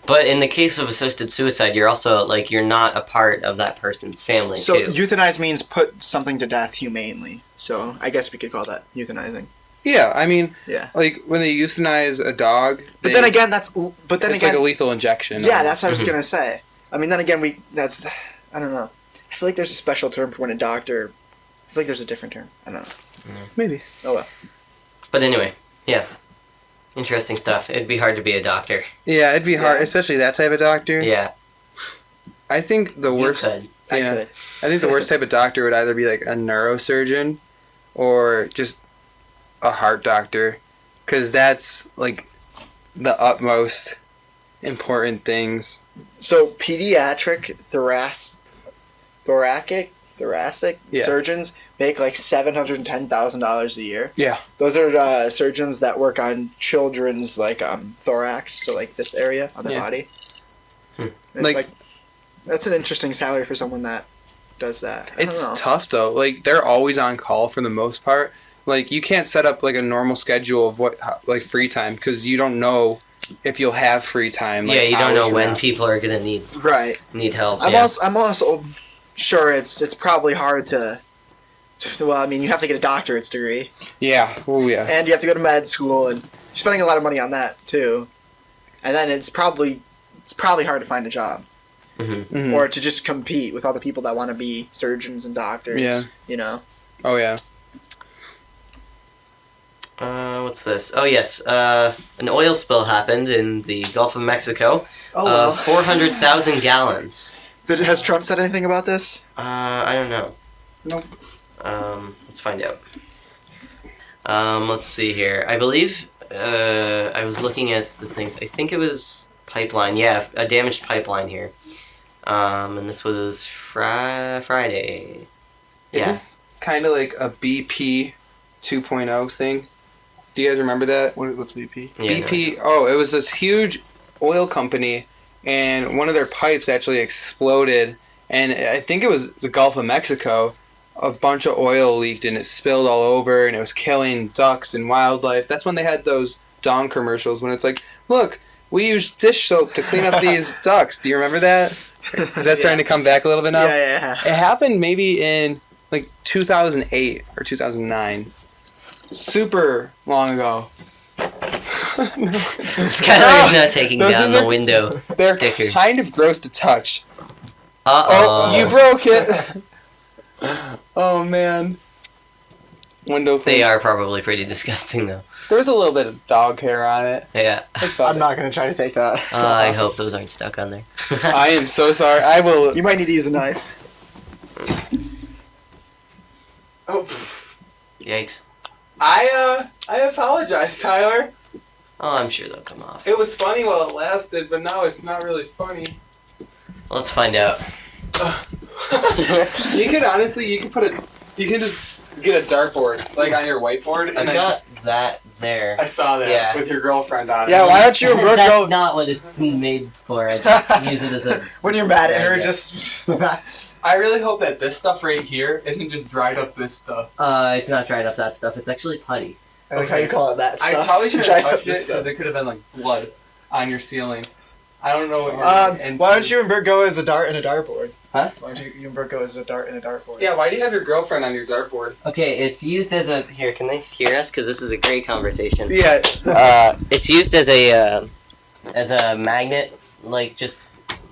But in the case of assisted suicide, you're also like you're not a part of that person's family So too. euthanize means put something to death humanely. So I guess we could call that euthanizing. Yeah, I mean, Yeah. like when they euthanize a dog. But then again, it's like a lethal injection. Yeah, that's what I was gonna say. I mean, then again, I don't know. I feel like there's a special term for when a doctor. I feel like there's a different term. I don't know. Maybe. Oh well. But anyway, yeah, interesting stuff. It'd be hard to be a doctor. Yeah, it'd be hard, Yeah. especially that type of doctor. Yeah, I think the worst. You could. I Yeah. could. I think the worst type of doctor would either be like a neurosurgeon, or just a heart doctor, because that's like the utmost important things. So pediatric thoracic Yeah. surgeons make like $710,000 a year. Yeah. Those are surgeons that work on children's like thorax, so like this area on their Yeah. body. Hmm. It's Like- like that's an interesting salary for someone that does that. I don't It's know. tough though. Like they're always on call for the most part. Like you can't set up like a normal schedule of like free time, because you don't know if you'll have free time. Like, yeah, you don't hours know from when now. people are gonna need Right. help. I'm yeah. also sure it's probably hard to. Well, I mean, you have to get a doctorate's degree, Yeah. Oh yeah. and you have to go to med school, and you're spending a lot of money on that too. And then it's probably hard to find a job, Mhm. or to just compete with all the people that want to be surgeons and doctors. Yeah. You know. Oh yeah. What's this? Oh yes, an oil spill happened in the Gulf of Mexico. Oh well. 400,000 gallons. Has Trump said anything about this? I don't know. Nope. Let's find out. Let's see here. I believe I was looking at the things. I think it was pipeline. Yeah, a damaged pipeline here. And this was Friday. Is Yeah. this kind of like a BP 2.0 thing? Do you guys remember that? What's BP? Yeah, BP. Oh, it was this huge oil company, and one of their pipes actually exploded, and I think it was the Gulf of Mexico. A bunch of oil leaked and it spilled all over, and it was killing ducks and wildlife. That's when they had those Dawn commercials when it's like, look, we use dish soap to clean up these ducks. Do you remember that? Is that starting to come back a little bit now? Yeah. It happened maybe in like 2008 or 2009. Super long ago. Skylar's not taking Those down things the are- window They're stickers. kind of gross to touch. Uh-oh. Oh, you broke it. Oh man. Window. They are probably pretty disgusting, though. There's a little bit of dog hair on it. Yeah. I'm not gonna try to take that. I hope those aren't stuck on there. I am so sorry. I will. You might need to use a knife. Oh. Yikes. I apologize, Tyler. Oh, I'm sure they'll come off. It was funny while it lasted, but now it's not really funny. Let's find out. You could honestly, you can just get a dartboard like on your whiteboard. And I've then, got that there. I saw that Yeah. with your girlfriend on it. Yeah, why don't you and Brooke That's go not what it's made for. I just use it as a... when you're mad at her? Yeah. Just I really hope that this stuff right here isn't just dried up this stuff. It's not dried up that stuff. It's actually putty. I like how you call it that I stuff. probably should Try have touched this it because stuff. it could have been like blood on your ceiling. I don't know what you're Why don't you and Bert go as a dart and a dartboard? Huh? Why don't you and Bert go as a dart and a dartboard? Yeah, why do you have your girlfriend on your dartboard? Okay, it's used as a... Here, can they hear us? Because this is a great conversation. Yeah. It's used as a magnet, like just...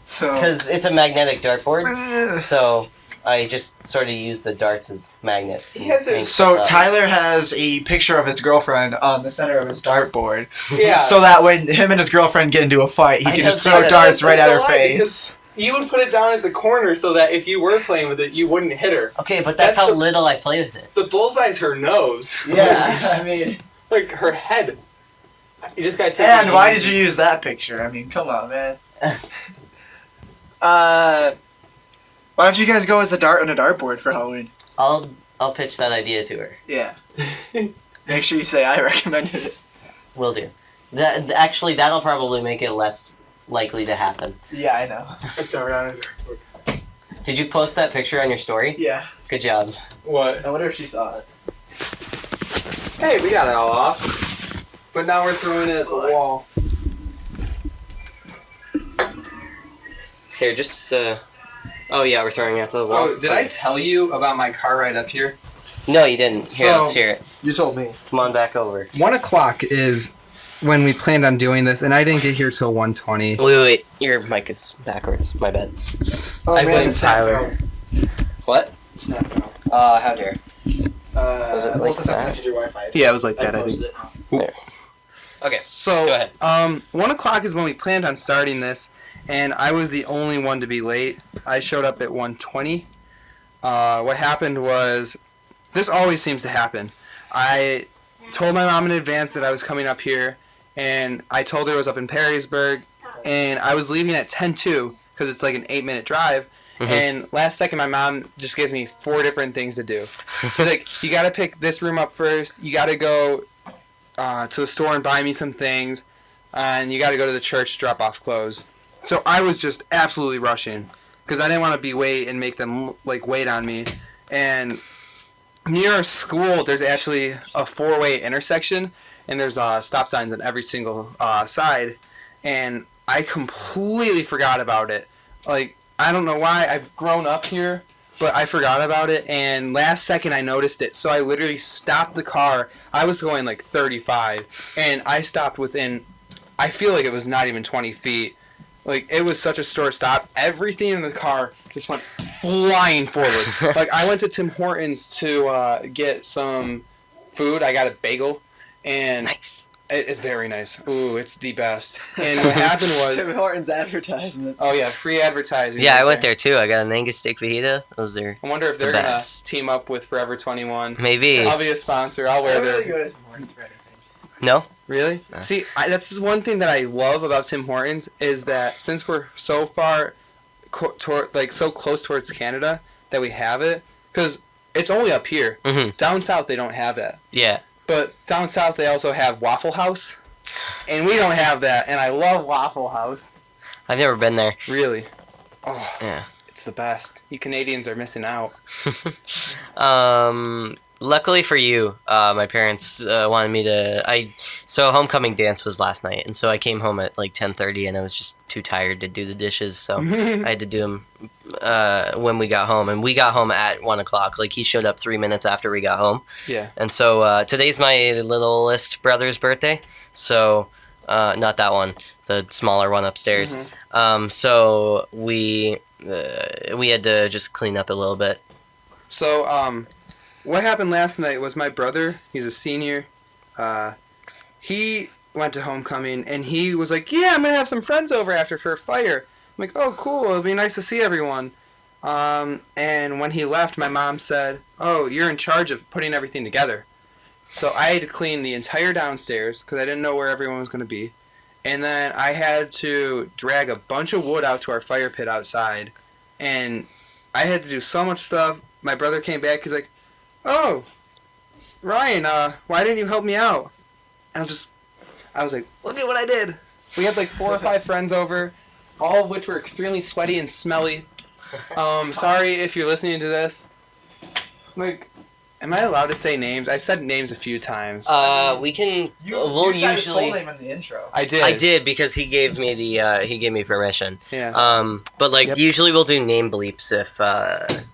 So. Because it's a magnetic dartboard, so I just sort of use the darts as magnets. He has a- So Tyler has a picture of his girlfriend on the center of his dartboard. Yeah. So that when him and his girlfriend get into a fight, he I can don't just see throw that. darts right at That's her a lie, face. You would put it down at the corner so that if you were playing with it, you wouldn't hit her. Okay, but that's That's how the- little I play with it. The bullseye's her nose. Yeah, I mean. Like her head. You just gotta take And it why easy. did you use that picture? I mean, come on, man. Why don't you guys go as a dart and a dartboard for Halloween? I'll pitch that idea to her. Yeah. Make sure you say I recommended it. Will do. Actually, that'll probably make it less likely to happen. Yeah, I know. A dart on his dartboard. Did you post that picture on your story? Yeah. Good job. What? I wonder if she saw it. Hey, we got it all off. But now we're throwing it at the wall. Here, just oh yeah, we're throwing it out to the wall. Oh, did I tell you about my car ride up here? No, you didn't. Here, So- let's hear it. You told me. Come on back over. 1 o'clock is when we planned on doing this, and I didn't get here till 1:20. Wait. Your mic is backwards. My bad. Oh, I blame it's snap Tyler. phone. What? Snap phone. How dare? Was it it like to that? your Wi-Fi? Yeah, it was like that, I posted think. it. There. Okay. So, Go ahead. 1 o'clock is when we planned on starting this, and I was the only one to be late. I showed up at 1:20. What happened was, this always seems to happen. I told my mom in advance that I was coming up here, and I told her I was up in Perrysburg, and I was leaving at 10:02 because it's like an 8-minute drive. Mhm. And last second, my mom just gives me 4 different things to do. She's like, you got to pick this room up first. You got to go to the store and buy me some things, and you got to go to the church to drop off clothes. So I was just absolutely rushing because I didn't want to be wait and make them like wait on me. And near our school, there's actually a 4-way intersection, and there's stop signs on every single side. And I completely forgot about it. Like, I don't know why. I've grown up here, but I forgot about it. And last second, I noticed it. So I literally stopped the car. I was going like 35, and I stopped within, I feel like it was not even 20 feet. Like, it was such a store stop. Everything in the car just went flying forward. Like, I went to Tim Hortons to get some food. I got a bagel, and Nice. it's very nice. Ooh, it's the best. And what happened was, Tim Hortons advertisement. oh yeah, free advertising. Yeah, right I went there too. I got an Angus steak fajita. Those are I wonder if the they're gonna best. team up with Forever 21. maybe. I'll be a sponsor. I'll I wear don't their. really go to Tim Hortons for anything. No. Really? No. See, that's one thing that I love about Tim Hortons is that since we're so far, so close towards Canada, that we have it, because it's only up here. Mhm. Down south they don't have that, Yeah. but down south they also have Waffle House, and we don't have that. And I love Waffle House. I've never been there. Really? Oh, Yeah. it's the best. You Canadians are missing out. Luckily for you, my parents wanted me to. So homecoming dance was last night, and so I came home at like 10:30, and I was just too tired to do the dishes, so I had to do them when we got home, and we got home at 1 o'clock. Like he showed up 3 minutes after we got home, Yeah. and so today's my littlest brother's birthday. So not that one, the smaller one upstairs. So we had to just clean up a little bit. So, what happened last night was my brother, he's a senior, he went to homecoming, and he was like, yeah, I'm going to have some friends over after for a fire. I'm like, oh, cool, it'll be nice to see everyone. And when he left, my mom said, oh, you're in charge of putting everything together. So I had to clean the entire downstairs, because I didn't know where everyone was going to be. And then I had to drag a bunch of wood out to our fire pit outside, and I had to do so much stuff. My brother came back, he's like, oh, Ryan, why didn't you help me out? And I was like, look at what I did. We had like 4 or 5 friends over, all of which were extremely sweaty and smelly. Sorry if you're listening to this. Like, am I allowed to say names? I said names a few times. We can. You We'll said his full usually. name in the intro. I did. I did because he gave me permission. Yeah. But like Yep. usually we'll do name bleeps if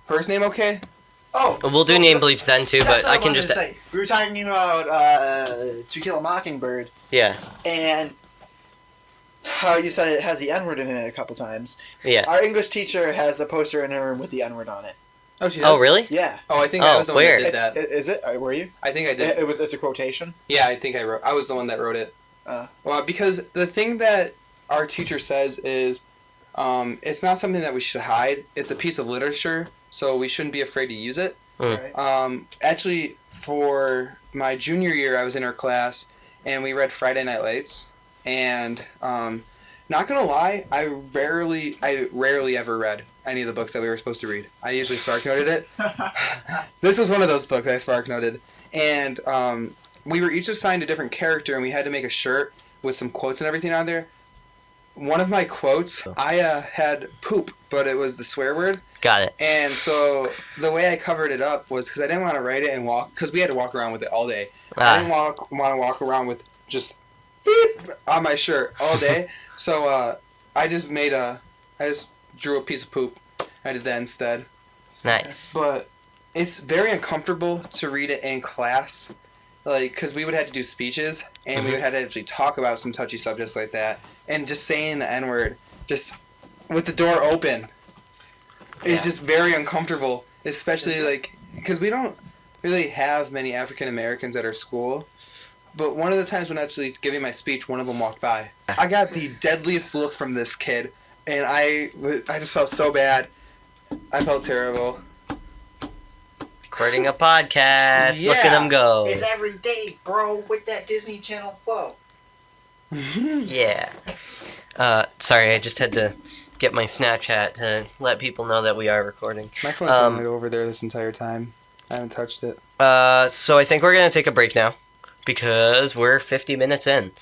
First name okay? Oh, we'll do name bleeps then too. that's But what I can wanted just to say. We were talking about To Kill a Mockingbird, yeah. and how you said it has the N-word in it a couple times. Yeah. Our English teacher has a poster in her room with the N-word on it. Oh, she does? Oh really? Yeah. Oh, I think I Oh, was the one that weird. did that. Is it? Were you? I think I did. It's a quotation. Yeah, I think I was the one that wrote it. Well, because the thing that our teacher says is, it's not something that we should hide. It's a piece of literature, so we shouldn't be afraid to use it. Right. Actually, for my junior year, I was in her class, and we read Friday Night Lights. And not gonna lie, I rarely ever read any of the books that we were supposed to read. I usually SparkNoted it. This was one of those books I SparkNoted, and we were each assigned a different character, and we had to make a shirt with some quotes and everything on there. One of my quotes, I had poop, but it was the swear word. Got it. And so the way I covered it up was because I didn't want to write it and walk, because we had to walk around with it all day. I didn't want to walk around with just beep on my shirt all day. So I just drew a piece of poop. I did that instead. Nice. But it's very uncomfortable to read it in class. Like, because we would have to do speeches, and we would have to actually talk about some touchy subjects like that. And just saying the N-word, just with the door open, is just very uncomfortable. Especially, like, because we don't really have many African Americans at our school. But one of the times when actually giving my speech, one of them walked by. I got the deadliest look from this kid, and I just felt so bad. I felt terrible. Recording a podcast. Look at him go. It's every day, bro, with that Disney Channel flow. Yeah. Sorry, I just had to get my Snapchat to let people know that we are recording. My phone's been over there this entire time. I haven't touched it. So I think we're going to take a break now because we're 50 minutes in.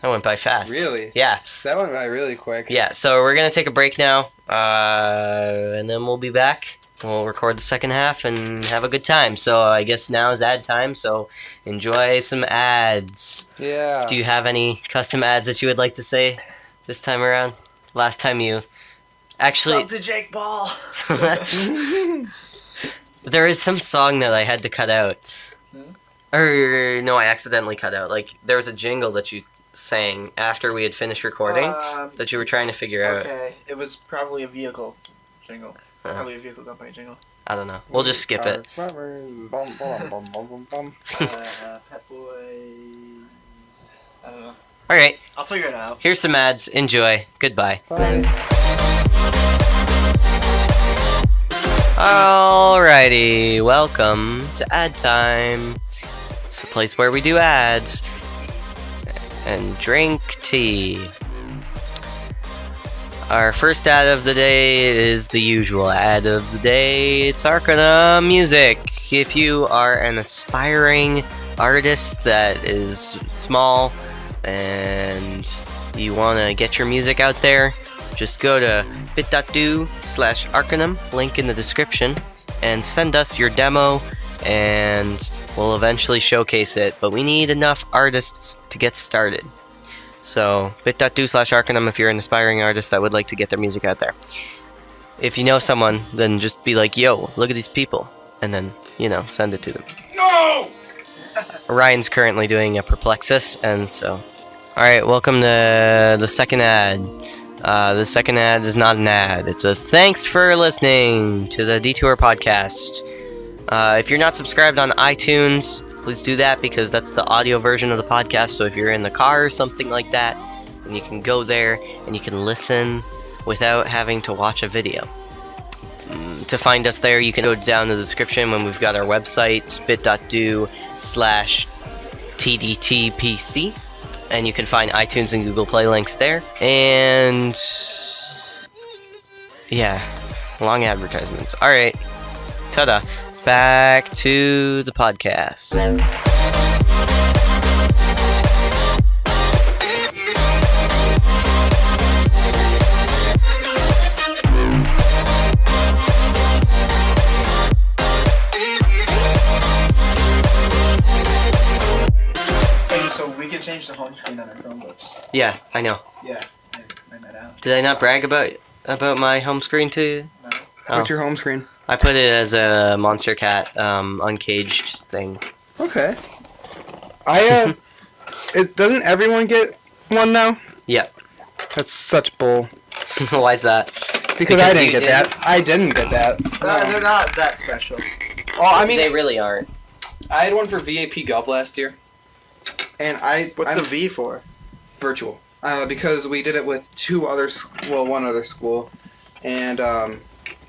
That went by fast. Really? Yeah. That went by really quick. Yeah, so we're going to take a break now, and then we'll be back. We'll record the second half and have a good time. So I guess now is ad time, so enjoy some ads. Yeah. Do you have any custom ads that you would like to say this time around? Last time you... Actually... Sub to Jake Paul. There is some song that I had to cut out. Or, no, I accidentally cut out. Like, there was a jingle that you sang after we had finished recording that you were trying to figure out. Okay, it was probably a vehicle jingle. Probably a vehicle company jingle. I don't know. We'll just skip it. Pet Boys. I don't know. Alright, I'll figure it out. here's some ads. Enjoy. Goodbye. Alrighty, welcome to Ad Time. It's the place where we do ads and drink tea. Our first ad of the day is the usual ad of the day. It's Arcana Music. If you are an aspiring artist that is small and you want to get your music out there, just go to bit.do/Arcanum, link in the description, and send us your demo, and we'll eventually showcase it. But we need enough artists to get started. So bit.do/Arcanum if you're an aspiring artist that would like to get their music out there. If you know someone, then just be like, yo, look at these people, and then, send it to them. No! Ryan's currently doing a Perplexus, and so... Alright, welcome to the second ad. The second ad is not an ad. It's a thanks for listening to the Detour podcast. If you're not subscribed on iTunes, please do that because that's the audio version of the podcast. So if you're in the car or something like that, then you can go there and you can listen without having to watch a video. To find us there, you can go down to the description when we've got our website, bit.do/TDTPC. And you can find iTunes and Google Play links there. And yeah, long advertisements. All right, ta-da. Back to the podcast. Change the home screen on our Chromebooks. Yeah, I know. Yeah, I find that out. Did I not brag about my home screen to you? No. What's your home screen? I put it as a Monstercat uncaged thing. Okay. Doesn't everyone get one now? Yeah. That's such bull. Why's that? Because I didn't get that. I didn't get that. No, they're not that special. Oh, I mean, They really aren't. I had one for VAP Golf last year. And What's the V for? Virtual. Because we did it with one other school. And, I'm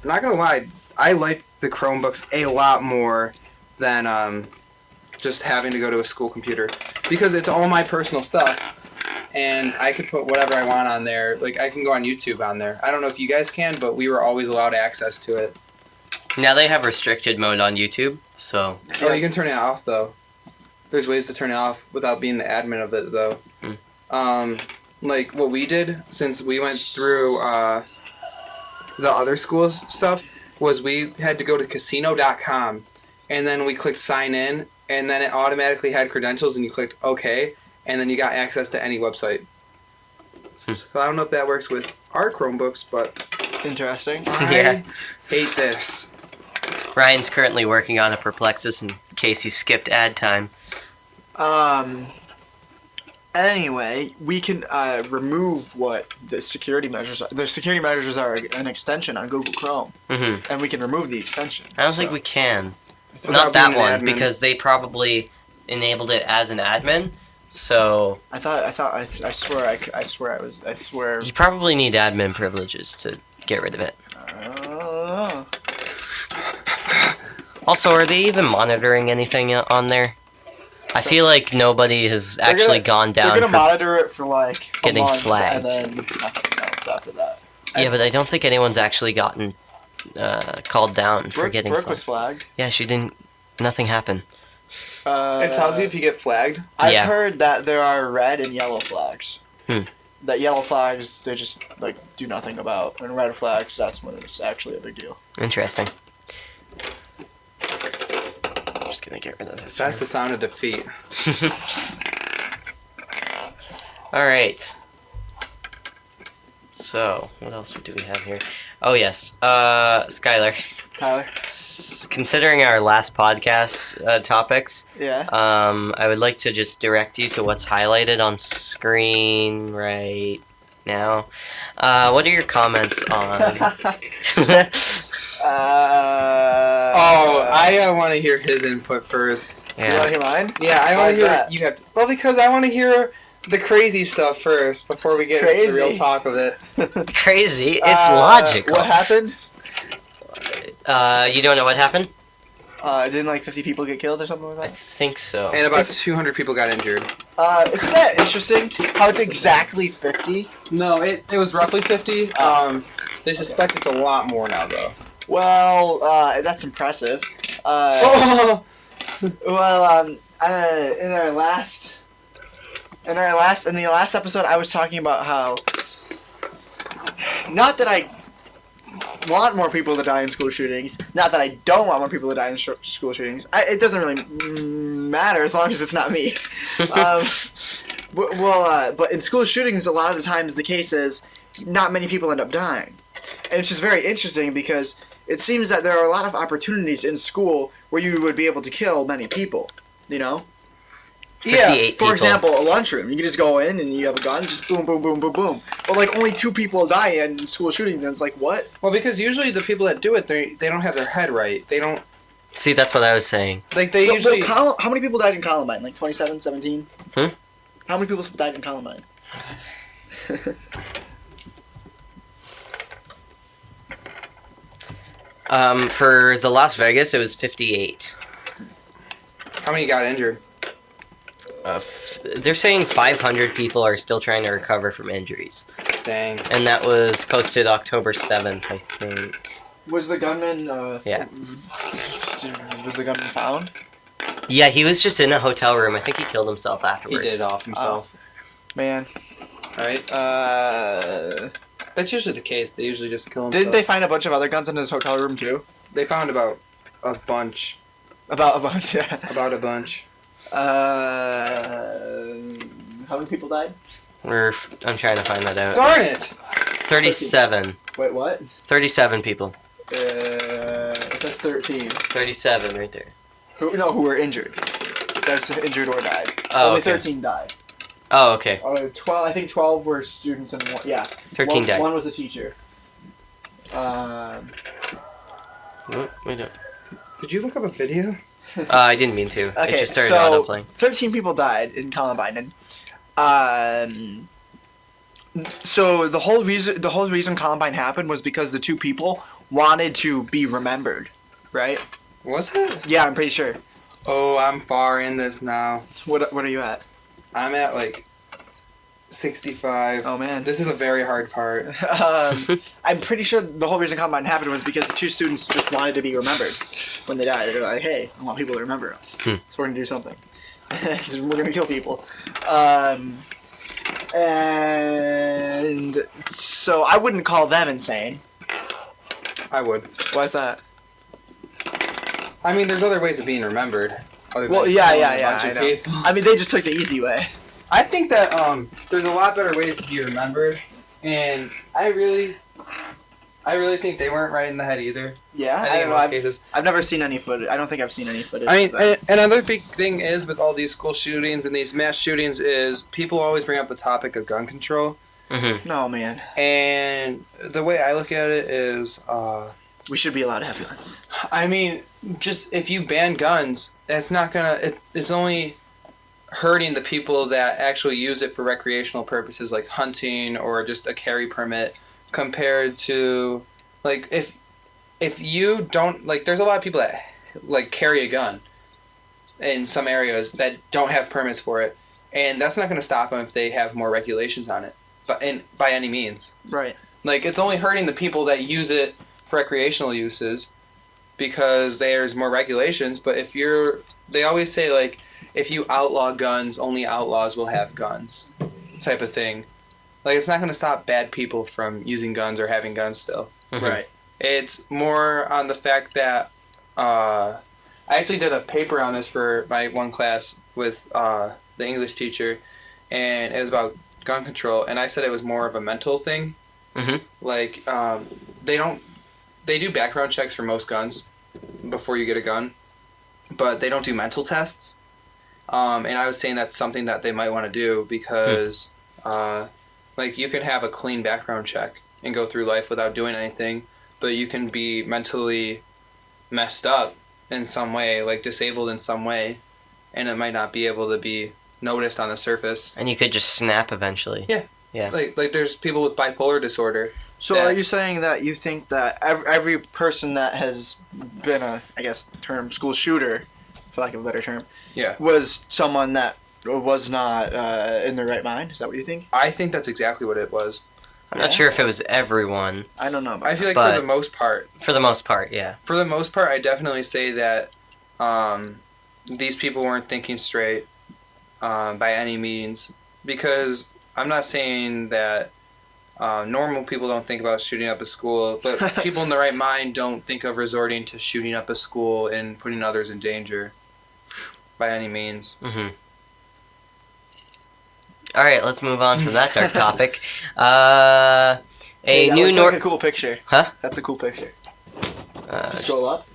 not gonna lie, I liked the Chromebooks a lot more than, just having to go to a school computer. Because it's all my personal stuff. And I could put whatever I want on there. Like, I can go on YouTube on there. I don't know if you guys can, but we were always allowed access to it. Now they have restricted mode on YouTube, so... Oh, you can turn it off, though. There's ways to turn it off without being the admin of it, though. Like, what we did, since we went through the other school's stuff, was we had to go to casino.com, and then we clicked sign in, and then it automatically had credentials, and you clicked OK, and then you got access to any website. So I don't know if that works with our Chromebooks, but Interesting. Yeah. I hate this. Ryan's currently working on a Perplexus in case you skipped ad time. Anyway, we can remove what the security measures are. The security measures are an extension on Google Chrome, and we can remove the extension. I don't think we can. Without Not that being an one, admin. because they probably enabled it as an admin. So I swear. you probably need admin privileges to get rid of it. Oh. Also, are they even monitoring anything on there? I feel like nobody has actually gone down They're gonna for monitor it for like getting a month, flagged. and then nothing else after that. Yeah, but I don't think anyone's actually gotten called down for getting Brooke flagged. was flagged. Yeah, she didn't. Nothing happened. It tells you if you get flagged. I've Yeah. heard that there are red and yellow flags. That yellow flags they just like do nothing about, and red flags that's when it's actually a big deal. Interesting. Just gonna get rid of this. That's the sound of defeat. All right. So, what else do we have here? Oh yes, Skylar. Tyler. Considering our last podcast topics, Yeah. I would like to just direct you to what's highlighted on screen right now. What are your comments on? I want to hear his input first. You want Yeah. to hear mine? Yeah, I Why want is to hear. that? You have to. Well, because I want to hear the crazy stuff first before we get into the real Crazy? talk of it. Crazy. It's logical. What happened? You don't know what happened? Didn't like 50 people get killed or something like I that? think so. And about 200 people got injured. Isn't that interesting? How it's exactly 50? No, it was roughly 50. They suspect it's a lot more now, though. Well, that's impressive. Oh! Well, in the last episode, I was talking about how, not that I want more people to die in school shootings, not that I don't want more people to die in school shootings. It doesn't really matter as long as it's not me. But in school shootings, a lot of the times the case is not many people end up dying, and it's just very interesting because it seems that there are a lot of opportunities in school where you would be able to kill many people. You know. 58 For people. example, a lunchroom. You can just go in and you have a gun, just boom, boom, boom, boom, boom. But like only 2 people die in school shootings, and it's like what? Well, because usually the people that do it, they don't have their head right. They don't. See, that's what I was saying. Like, they usually. How many people died in Columbine? Like 27, 17? Hmm? How many people died in Columbine? For the Las Vegas, it was 58. How many got injured? They're saying 500 people are still trying to recover from injuries. Dang. And that was posted October 7th, I think. Was the gunman? Yeah. Was the gunman found? Yeah, he was just in a hotel room. I think he killed himself He afterwards. did off himself. Man. Right? That's usually the case. They usually just kill themselves. Didn't they find a bunch of other guns in his hotel room too? They found about a bunch. About a bunch. Yeah. About a bunch. How many people died? I'm trying to find that out. Darn it! 37. Wait, what? 37 people. It says 13. 37 right there. Who were injured. It says injured or died. Oh, Only okay. 13 died. Oh, okay. 12. I think 12 were students and one. Yeah. 13 died. One was a teacher. Wait up. Did you look up a video? I didn't mean to. Okay, It just started so autoplaying. 13 people died in Columbine, and so the whole reason Columbine happened was because the 2 people wanted to be remembered, right? Was it? Yeah, I'm pretty sure. Oh, I'm far in this now. What are you at? I'm at like 65. Oh man. This is a very hard part. I'm pretty sure the whole reason Columbine happened was because the 2 students just wanted to be remembered when they died. They were like, hey, I want people to remember us. So we're going to do something. We're going to kill people. And so I wouldn't call them insane. I would. Why is that? I mean, there's other ways of being remembered. Other Well, than yeah, killing yeah, a yeah. bunch I of know. people. I mean, they just took the easy way. I think that there's a lot better ways to be remembered, and I really I really think they weren't right in the head either. Yeah, I I think don't in know. most cases. I've never seen any footage. I don't think I've seen any footage. I mean, of that. another big thing is with all these school shootings and these mass shootings is people always bring up the topic of gun control. Mm-hmm. No, man. And the way I look at it is, We should be allowed to have guns. I mean, just if you ban guns, it's not gonna. It's only hurting the people that actually use it for recreational purposes, like hunting or just a carry permit, compared to, like, if you don't, like, there's a lot of people that like carry a gun in some areas that don't have permits for it, and that's not going to stop them if they have more regulations on it, but by any means. Right. Like, it's only hurting the people that use it for recreational uses because there's more regulations. But if they always say, like, if you outlaw guns, only outlaws will have guns, type of thing. Like, it's not going to stop bad people from using guns or having guns still. Mm-hmm. Right. It's more on the fact that I actually did a paper on this for my one class with the English teacher, and it was about gun control, and I said it was more of a mental thing. Mm-hmm. Like, they do background checks for most guns before you get a gun, but they don't do mental tests. And I was saying that's something that they might want to do because, like, you can have a clean background check and go through life without doing anything, but you can be mentally messed up in some way, like disabled in some way, and it might not be able to be noticed on the surface. And you could just snap eventually. Yeah. Yeah. Like there's people with bipolar disorder. So are you saying that you think that every person that has been a, I guess, school shooter, for lack of a better term, Yeah. was someone that was not in their right mind? Is that what you think? I think that's exactly what it was. I'm not sure if it was everyone. I don't know. I feel like But- for the most part, For the most part, yeah. I definitely say that these people weren't thinking straight by any means. Because I'm not saying that normal people don't think about shooting up a school, but people in the right mind don't think of resorting to shooting up a school and putting others in danger by any means. Mm-hmm. All right, let's move on from that dark topic. Hey, that New looked North. like a cool picture. Huh? That's a cool picture. Uh, Scroll up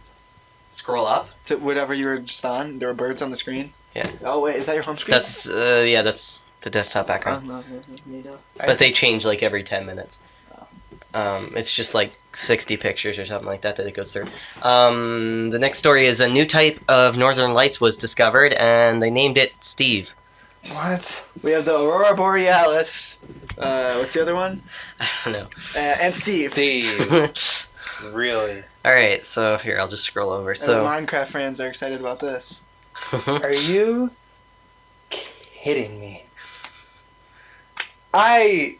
scroll up. to whatever you were just on. There were birds on the screen. Yeah. Oh wait, is that your home screen? That's that's the desktop Oh, background. no. But they change like every 10 minutes. It's just like 60 pictures or something like that it goes through. The next story is a new type of northern lights was discovered, and they named it Steve. What? We have the Aurora Borealis. What's the other one? I don't know. And Steve. Steve. Really? All right, so here I'll just scroll over. And the So, Minecraft fans are excited about this. Are you kidding me? I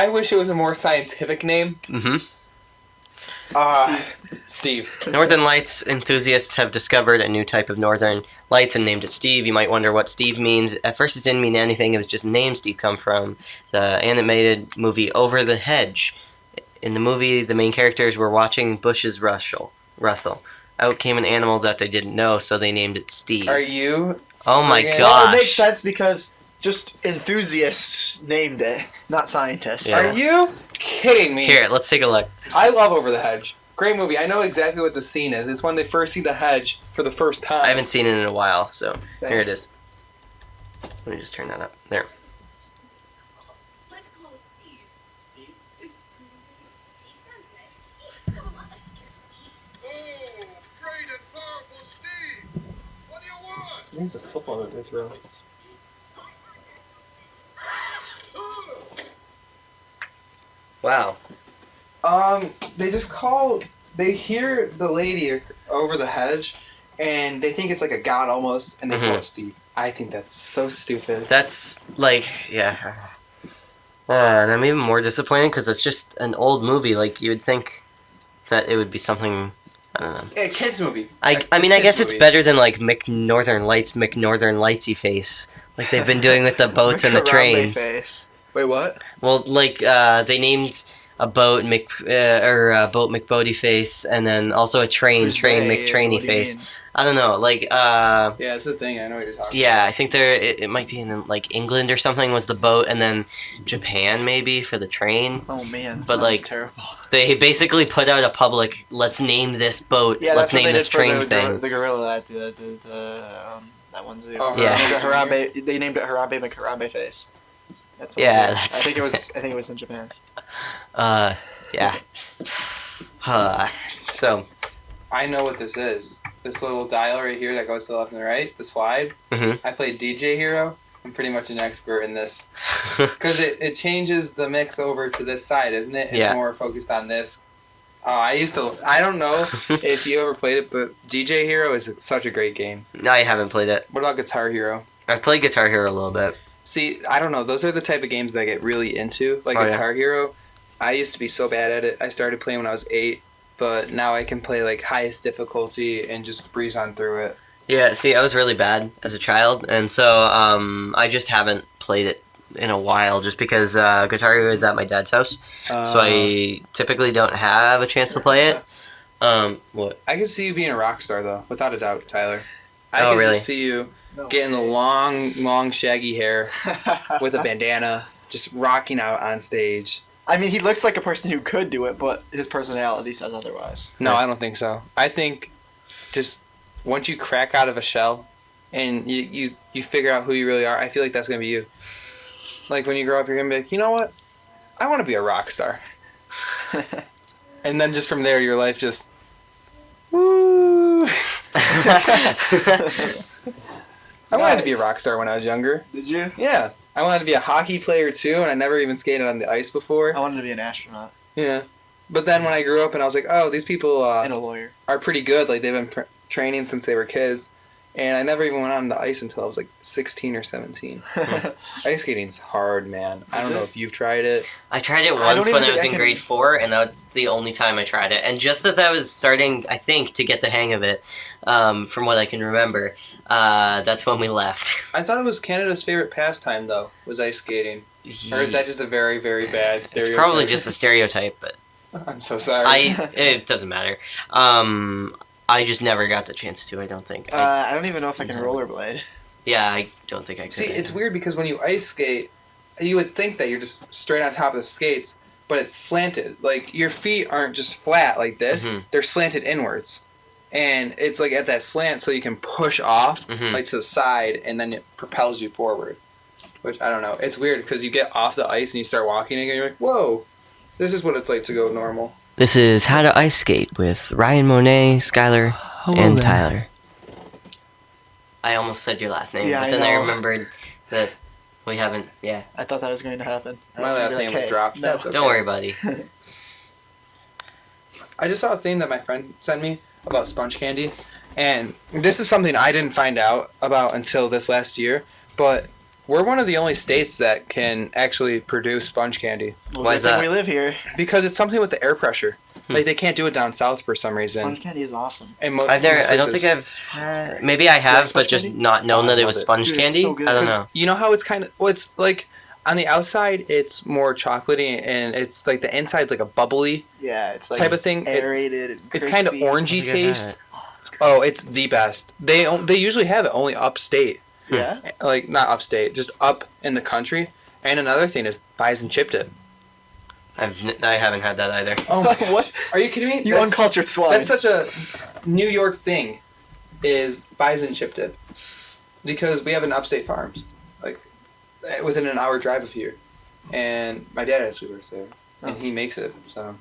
wish it was a more scientific name. Steve. Northern Lights enthusiasts have discovered a new type of northern lights and named it Steve. You might wonder what Steve means. At first, it didn't mean anything. It was just named Steve come from the animated movie Over the Hedge. In the movie, the main characters were watching bushes rustle. Out came an animal that they didn't know, so they named it Steve. Are you? Oh my friggin- gosh. It makes sense because just enthusiasts named it, not scientists. Yeah. Are you kidding me? Here, let's take a look. I love Over the Hedge. Great movie. I know exactly what the scene is. It's when they first see the hedge for the first time. I haven't seen it in a while, so Same. here it is. Let me just turn that up. There. Let's call it Steve. Steve? Steve sounds nice. I'm a lot less scared of Steve. Oh, great and powerful Steve! What do you want? There's a football that they throw. Wow. They hear the lady over the hedge, and they think it's like a god almost, and they call it Steve. I think that's so stupid. That's like, yeah. And I'm even more disappointed because it's just an old movie. Like, you would think that it would be something, I don't know. A kid's movie. I mean, I guess it's better than like Northern Lightsy face, like they've been doing with the boats and the Harambe trains. Face. Wait, what? Well, like they named a boat boat McBodie face, and then also a train Who's train they? McTrainy What do you face. mean? I don't know, like Yeah, it's the thing. I know what you're talking yeah, I think it might be in like England or something was the boat, and then Japan maybe for the train. Oh man, But, sounds like, terrible. They basically put out a public, let's name this boat, Yeah, let's that's what name they this did for train the, thing. The gorilla at that one zoo. Oh, Yeah. They named it Harambe McHarambe face. That's what Yeah, it is. that's- I think it was in Japan. Yeah. So, I know what this is. This little dial right here that goes to the left and the right, the slide. mhm. I played DJ Hero. I'm pretty much an expert in this. Because it changes the mix over to this side, isn't it? It's Yeah. more focused on this. I don't know if you ever played it, but DJ Hero is such a great game. No, I haven't played it. What about Guitar Hero? I've played Guitar Hero a little bit. See, I don't know. Those are the type of games that I get really into. Like Oh, yeah. Guitar Hero, I used to be so bad at it. I started playing when I was 8, but now I can play like highest difficulty and just breeze on through it. Yeah, see, I was really bad as a child, and so I just haven't played it in a while, just because Guitar Hero is at my dad's house, so I typically don't have a chance to play it. What? I could see you being a rock star, though, without a doubt, Tyler. I Oh, could really? just see you getting the long, shaggy hair with a bandana, just rocking out on stage. I mean, he looks like a person who could do it, but his personality says otherwise. No, I don't think so. I think just once you crack out of a shell and you figure out who you really are, I feel like that's going to be you. Like when you grow up, you're going to be like, you know what? I want to be a rock star. And then just from there, your life just... Woo! I wanted to be a rock star when I was younger. Did you? Yeah. I wanted to be a hockey player too, and I never even skated on the ice before. I wanted to be an astronaut Yeah. But then when I grew up and I was like, oh, these people and a lawyer. are pretty good. Like, they've been training since they were kids. And I never even went on the ice until I was like 16 or 17. Ice skating's hard, man. I don't know if you've tried it. I tried it don't once even when I think was I in can- grade 4, and that's the only time I tried it. And just as I was starting, I think, to get the hang of it, from what I can remember, that's when we left. I thought it was Canada's favorite pastime, though, was ice skating. Or is that just a very, very bad stereotype? It's probably just a stereotype, but I'm so sorry. it doesn't matter. I just never got the chance to, I don't think. I don't even know if I can rollerblade. Yeah, I don't think I could. See, it's weird because when you ice skate, you would think that you're just straight on top of the skates, but it's slanted. Like, your feet aren't just flat like this, Mhm. they're slanted inwards. And it's like at that slant so you can push off Mhm. like to the side and then it propels you forward. Which, I don't know. It's weird because you get off the ice and you start walking again, you're like, whoa, this is what it's like to go normal. This is How to Ice Skate with Ryan Monet, Skylar, and Tyler. I almost said your last name, Yeah, but I then I know. remembered that we haven't. Yeah, I thought that was going to happen. I My was gonna last be like, name was hey, dropped. No. That's okay. don't worry, buddy. I just saw a thing that my friend sent me about sponge candy, and this is something I didn't find out about until this last year, but we're one of the only states that can actually produce sponge candy Well, Why good is thing that? we live here. because it's something with the air pressure. Like, they can't do it down south for some reason. Sponge candy is awesome. And I don't think I've had. Maybe I have, but sponge just candy? not known Oh, that I it was love it. sponge Dude, it's candy. so good. I don't know. You know how it's kind of, well, it's like on the outside it's more chocolatey, and it's like the inside's like a bubbly Yeah, it's like type of thing. aerated and It's kind of crispy. orangey I think I've had taste. it. Oh, it's the best. They usually have it only upstate. Yeah. Like, not upstate, just up in the country. And another thing is bison chip dip. I haven't had that either. Oh, What? are you kidding me? You uncultured swine. That's such a New York thing, is bison chip dip. Because we have an upstate farms, like, within an hour drive of here. And my dad actually works there, and he makes it, so.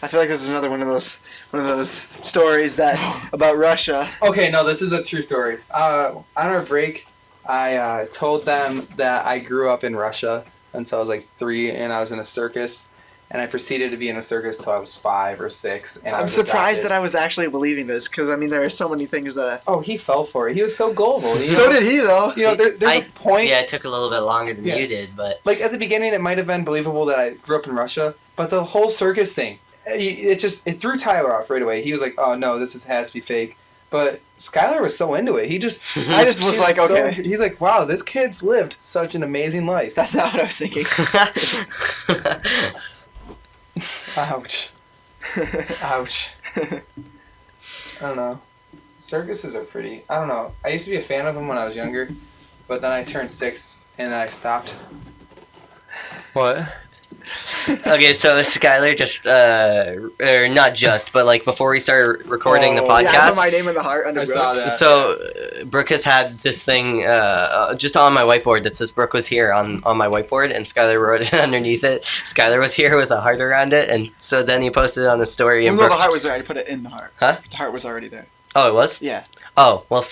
I feel like this is another one of those stories that about Russia. Okay, no, this is a true story. On our break, I told them that I grew up in Russia until I was like 3, and I was in a circus, and I proceeded to be in a circus till I was 5 or 6. And I I'm was surprised adopted. that I was actually believing this because I mean there are so many things that I. Oh, he fell for it. He was so gullible. So did he though. You know, there's a point. Yeah, it took a little bit longer than Yeah. you did, but Like, at the beginning, it might have been believable that I grew up in Russia, but the whole circus thing, it threw Tyler off right away. He was like, "Oh no, has to be fake." But Skylar was so into it. I just was was like, okay. He's like, "Wow, this kid's lived such an amazing life." That's not what I was thinking. Ouch. Ouch. I don't know. Circuses are pretty. I don't know. I used to be a fan of them when I was younger, but then I turned 6 and I stopped. What? Okay, so Skylar just, or not just, but like before we started recording the Yeah, I podcast. put my name in the heart under I Brooke. saw that. So Brooke has had this thing just on my whiteboard that says Brooke was here on my whiteboard, and Skylar wrote it underneath it. Skylar was here with a heart around it, and so then he posted it on the story. Well, And no, the Brooke, heart was there. I put it in the heart. Huh? The heart was already there. oh, it was. Yeah. Oh well.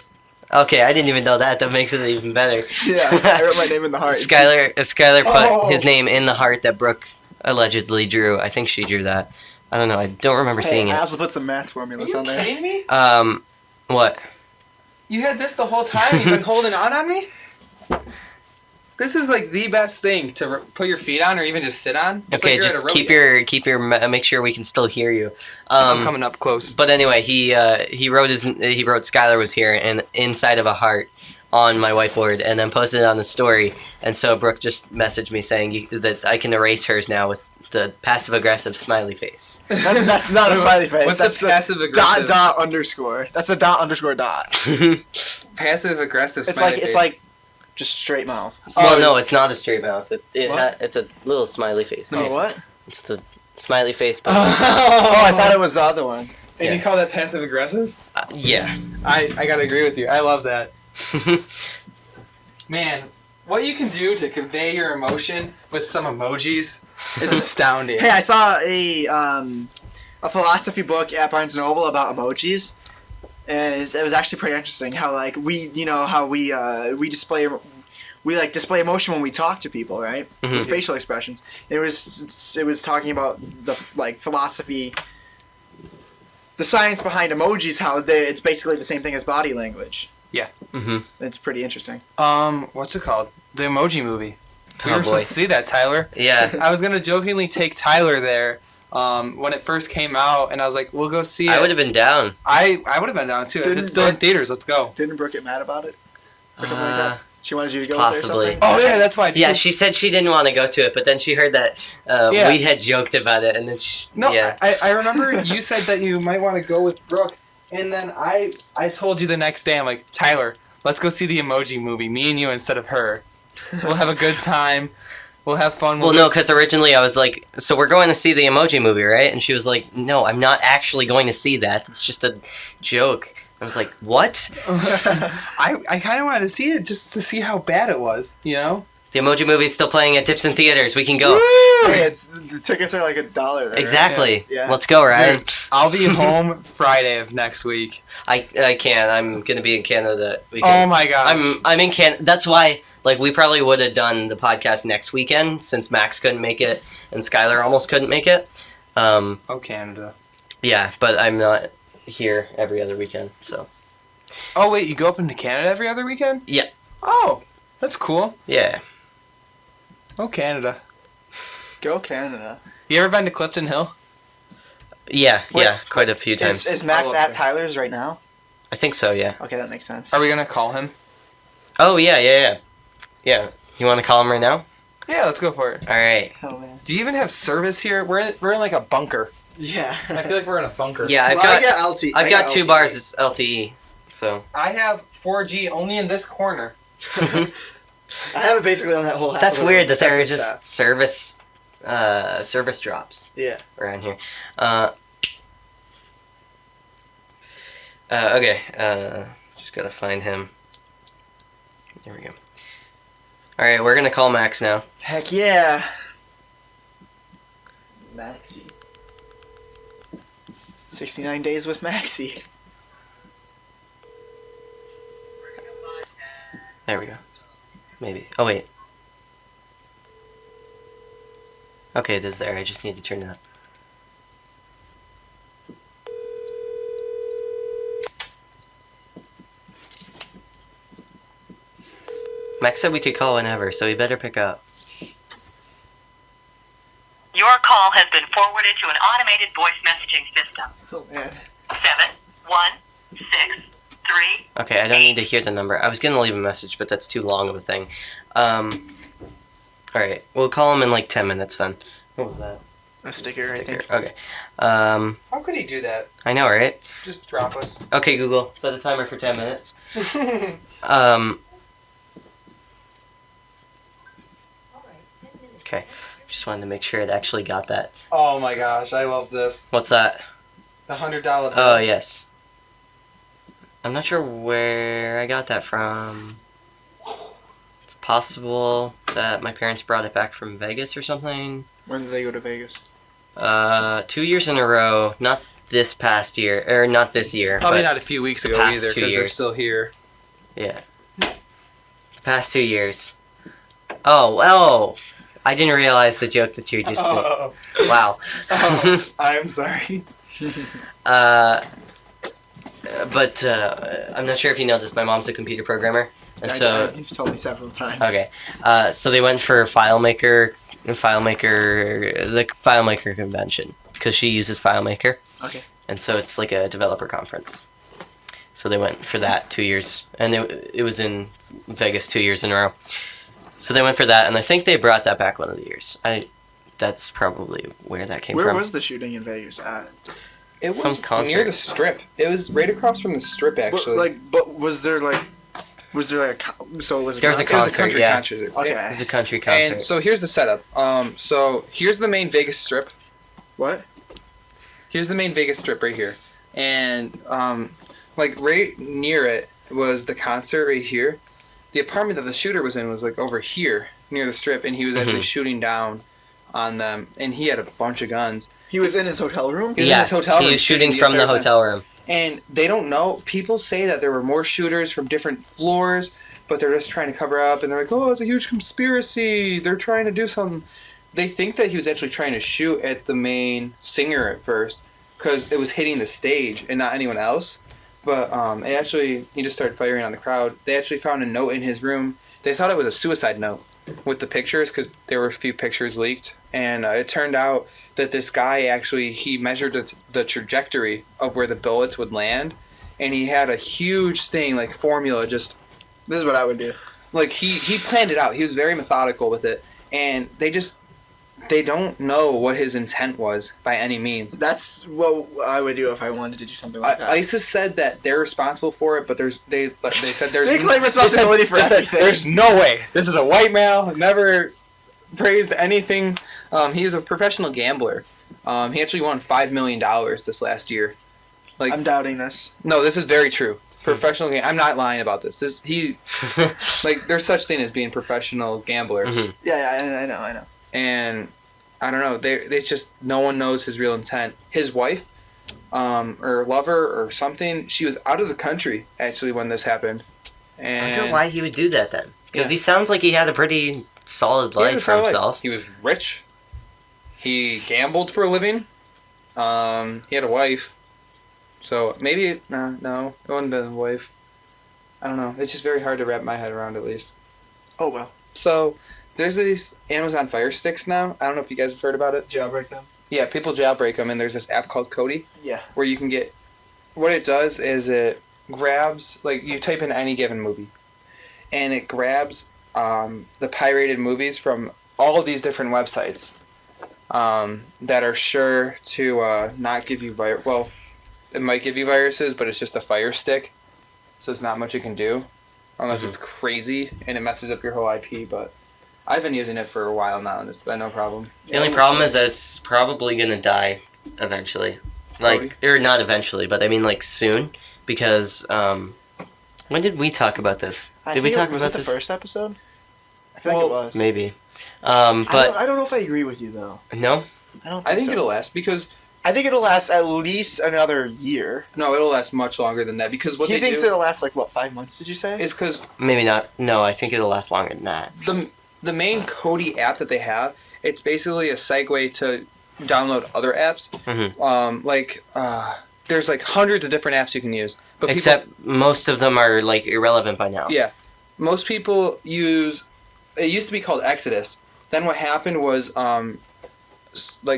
Okay, I didn't even know that. That makes it even better. Yeah, I wrote my name in the heart. Skylar put Oh. his name in the heart that Brooke allegedly drew. I think she drew that. I don't know. I don't remember seeing I it. also put some math formulas on there. kidding me? What? You had this the whole time? You've been holding on me? This is like the best thing to put your feet on or even just sit on. It's Okay, like you're at just a keep your make sure we can still hear you. I'm coming up close. But anyway, he wrote Skylar was here and inside of a heart on my whiteboard, and then posted it on the story. And so Brooke just messaged me saying that I can erase hers now with the passive aggressive smiley face. That's not a smiley face. What's That's the passive aggressive? dot underscore. That's the dot underscore dot. Passive aggressive It's smiley like face. it's like just straight mouth. Well, no, it's- it's not a straight mouth. What? It's a little smiley face. Oh, what? It's the smiley face. But Oh, I thought it was the other one. And Yeah. you call that passive aggressive? yeah. I gotta agree with you. I love that. Man, what you can do to convey your emotion with some emojis is astounding. Hey, I saw a philosophy book at Barnes and Noble about emojis, and it was actually pretty interesting. How like we display display emotion when we talk to people, right? Mhm. With facial expressions. It was talking about the philosophy, the science behind emojis. How it's basically the same thing as body language. hmm It's pretty interesting. What's it called? The Emoji Movie. We Oh, were boy. supposed to see that, Tyler. Yeah. I was gonna jokingly take Tyler there when it first came out, and I was like, "We'll go see it." I would have been down. I would have been down too. If Didn't it's still in Brooke- theaters, let's go. Didn't Brooke get mad about it or something like Uh, that? She wanted you to go possibly. with her or something? Oh yeah, that's why. Yeah, she said she didn't want to go to it, but then she heard that Yeah. we had joked about it, and then No, yeah. I remember you said that you might want to go with Brooke, and then I told you the next day, I'm like, Tyler, let's go see the Emoji Movie, me and you instead of her. We'll have a good time. We'll have fun. Well, We'll no, go- because originally I was like, so we're going to see the Emoji Movie, right? And she was like, no, I'm not actually going to see that. It's just a joke. I was like, what? I kind of wanted to see it just to see how bad it was, you know? The Emoji Movie is still playing at Dipson Theaters. We can go. Hey, the tickets are like $1 there. right? Exactly. Yeah. Let's go, Ryan. Dude, I'll be home Friday of next week. I can't. I'm gonna be in Canada that Oh weekend. my god. I'm in Canada. That's why, like, we probably would have done the podcast next weekend since Max couldn't make it and Skylar almost couldn't make it. Oh, Canada. Yeah, but I'm not here every other weekend, so Oh wait, you go up into Canada every other weekend? Yeah. Oh, that's cool. yeah. Oh, Canada. Go Canada. You ever been to Clifton Hill? Yeah, Wait, yeah, quite a few times. Is Max I'll at look. Tyler's right now? I think so, yeah. Okay, that makes sense. Are we gonna call him? Oh, yeah. Yeah. You want to call him right now? Yeah, let's go for it. All right. Oh man. Do you even have service here? We're in like a bunker. Yeah. I feel like we're in a bunker. Yeah, I've Well, I got got LT. I've got 2 bars. It's LTE. So I have 4G only in this corner. I have it basically on that whole. half that's of the weird that there are protected just stat. service drops Yeah. around here. Okay. Just gotta find him. There we go. All right, we're gonna call Max now. Heck yeah. Maxie. 69 days with Maxie. There we go. Maybe. Oh wait. Okay, it is there. I just need to turn that. Max said we could call whenever, so he better pick up. Your call has been forwarded to an automated voice messaging system. Oh man. 7163. Okay, I don't need to hear the number. I was gonna leave a message, but that's too long of a thing. Alright, we'll call him in like 10 minutes then. What was that? A sticker, I think. Okay. How could he do that? I know, right? Just drop us. Okay, Google, set a timer for 10 minutes. Okay. Just wanted to make sure it actually got that. Oh my gosh, I love this. What's that? The $100 bill. Oh, yes. I'm not sure where I got that from. It's possible that my parents brought it back from Vegas or something. When did they go to Vegas? 2 years in a row. Not this past year, or not this year. Probably but not a few weeks ago past either, 2 because they're years. still here. Yeah. The past 2 years. Oh, I didn't realize the joke that you just made. Wow. I'm sorry. But I'm not sure if you know this. My mom's a computer programmer, and so You've told me several times. okay. So they went for the FileMaker convention because she uses FileMaker. Okay. And so it's like a developer conference. So they went for that 2 years, and it was in Vegas 2 years in a row. So they went for that, and I think they brought that back one of the years. That's probably where that came Where from. was the shooting in Vegas at? It Some was concert. near the Strip. It was right across from the Strip, actually. But was there like so it was a There was a It was a concert, country yeah. concert. Okay. It was a country concert. And so here's the setup. So here's the main Vegas Strip. What? Here's the main Vegas Strip right here. And like right near it was the concert right here. The apartment that the shooter was in was like over here near the Strip, and he was actually shooting down on them, and he had a bunch of guns. He was in his hotel room? He was in his hotel room he was shooting the from the entire time. hotel room. And they don't know. People say that there were more shooters from different floors, but they're just trying to cover up, and they're like, oh, it's a huge conspiracy. They're trying to do something. They think that he was actually trying to shoot at the main singer at first, because it was hitting the stage and not anyone else. But he just started firing on the crowd. They actually found a note in his room. They thought it was a suicide note with the pictures, because there were a few pictures leaked. And it turned out that this guy he measured the trajectory of where the bullets would land. And he had a huge thing, like formula, just... This is what I would do. Like, he planned it out. He was very methodical with it. And they don't know what his intent was by any means. That's what I would do if I wanted to do something like that. ISIS said that they're responsible for it, but they said there's They claim responsibility for everything. There's no way. This is a white male. Never praised anything. He's a professional gambler. He actually won $5 million this last year. Like, I'm doubting this. no, this is very true. Professional I'm not lying about this. Like, there's such thing as being professional gamblers. Mhm. Yeah, I know. And I don't know. They just, no one knows his real intent. His wife, or lover, or something. She was out of the country actually when this happened. I And wonder why he would do that then. Because Yeah. he sounds like he had a pretty solid he had a life for solid life. himself. He was rich. He gambled for a living. He had a wife. So maybe no, it wouldn't have been a wife. I don't know. It's just very hard to wrap my head around, at least. Oh, well. So there's these Amazon Fire Sticks now. I don't know if you guys have heard about it. Jailbreak them? Yeah, people jailbreak them, and there's this app called Kodi Yeah. where you can get. What it does is it grabs, like, you type in any given movie, and it grabs the pirated movies from all of these different websites that are sure to not give you well, it might give you viruses, but it's just a Fire Stick, so it's not much it can do unless it's crazy and it messes up your whole IP. But I've been using it for a while now, and it's been no problem. The only problem is that it's probably going to die eventually. Like, or not eventually, but I mean, like, soon. Because, when did we talk about this? Did we talk about Was it this? the first episode? I feel like it was. Maybe. But, I don't know if I agree with you, though. no? I don't think I think so. it'll last because I think it'll last at least another year. no, it'll last much longer than that because what He they thinks do it'll last, 5 months, did you say? is because Maybe not. No, I think it'll last longer than that. the main Kodi app that they have, it's basically a segue to download other apps. Mhm. There's hundreds of different apps you can use, but Except most of them are, irrelevant by now. yeah, most people use. It used to be called Exodus. Then what happened was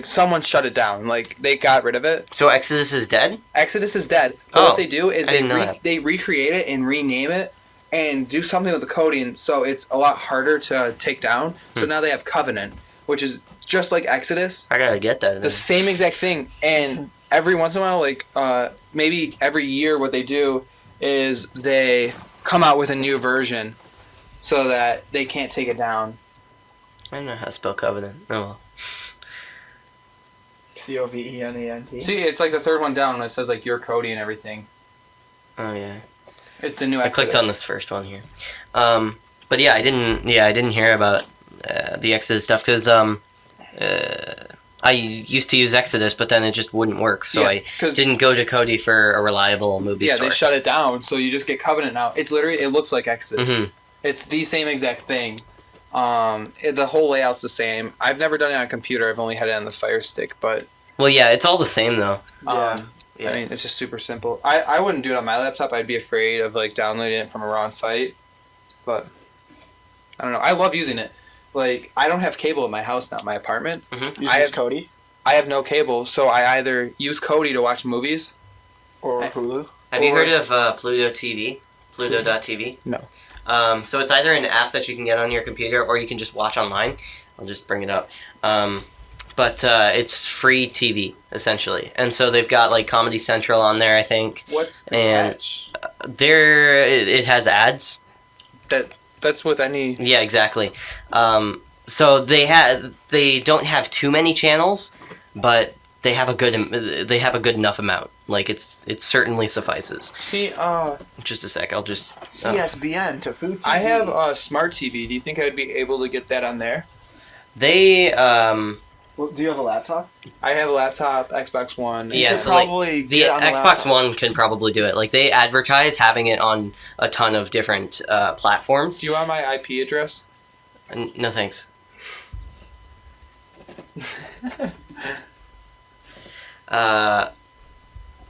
someone shut it down. They got rid of it. So Exodus is dead? Exodus is dead. But Oh, what they do is I didn't know that. they recreate it and rename it and do something with the coding, so it's a lot harder to take down. So now they have Covenant, which is just like Exodus. I gotta get that. The same exact thing. And every once in a while, like maybe every year, what they do is they come out with a new version so that they can't take it down. I don't know how to spell covenant. Oh well. Covenant. See, it's like the third one down when it says like your Cody and everything. Oh yeah. It's the new I Exodus. clicked on this first one here. But yeah, I didn't hear about the Exodus stuff because I used to use Exodus, but then it just wouldn't work, so Yeah, I 'cause- didn't go to Kodi for a reliable movie Yeah, source. they shut it down, so you just get Covenant now. It's literally, it looks like Exodus. Mhm. It's the same exact thing. The whole layout's the same. I've never done it on a computer. I've only had it on the Fire Stick, but Well, yeah, it's all the same though. Yeah. Yeah. I mean, it's just super simple. I wouldn't do it on my laptop. I'd be afraid of like downloading it from a wrong site. But I don't know. I love using it. Like, I don't have cable in my house now, my apartment. You I use have- Cody I have no cable, so I either use Kodi to watch movies. or I- Hulu. Have you Or- heard of Pluto TV? Pluto.tv? No. So it's either an app that you can get on your computer or you can just watch online. I'll just bring it up. But it's free TV, essentially. And so they've got like Comedy Central on there, I think. What's the And- catch? It has ads. That's with any... Yeah, exactly. So they don't have too many channels, but they have a good enough amount. Like it certainly suffices. See, Just a sec, I'll just. CSBN to Food TV. I have a smart TV. Do you think I'd be able to get that on there? They Well, do you have a laptop? I have a laptop, Xbox One. Yeah, could so like probably the get on the Xbox laptop. One can probably do it. Like they advertise having it on a ton of different platforms. Do you want my IP address? No thanks.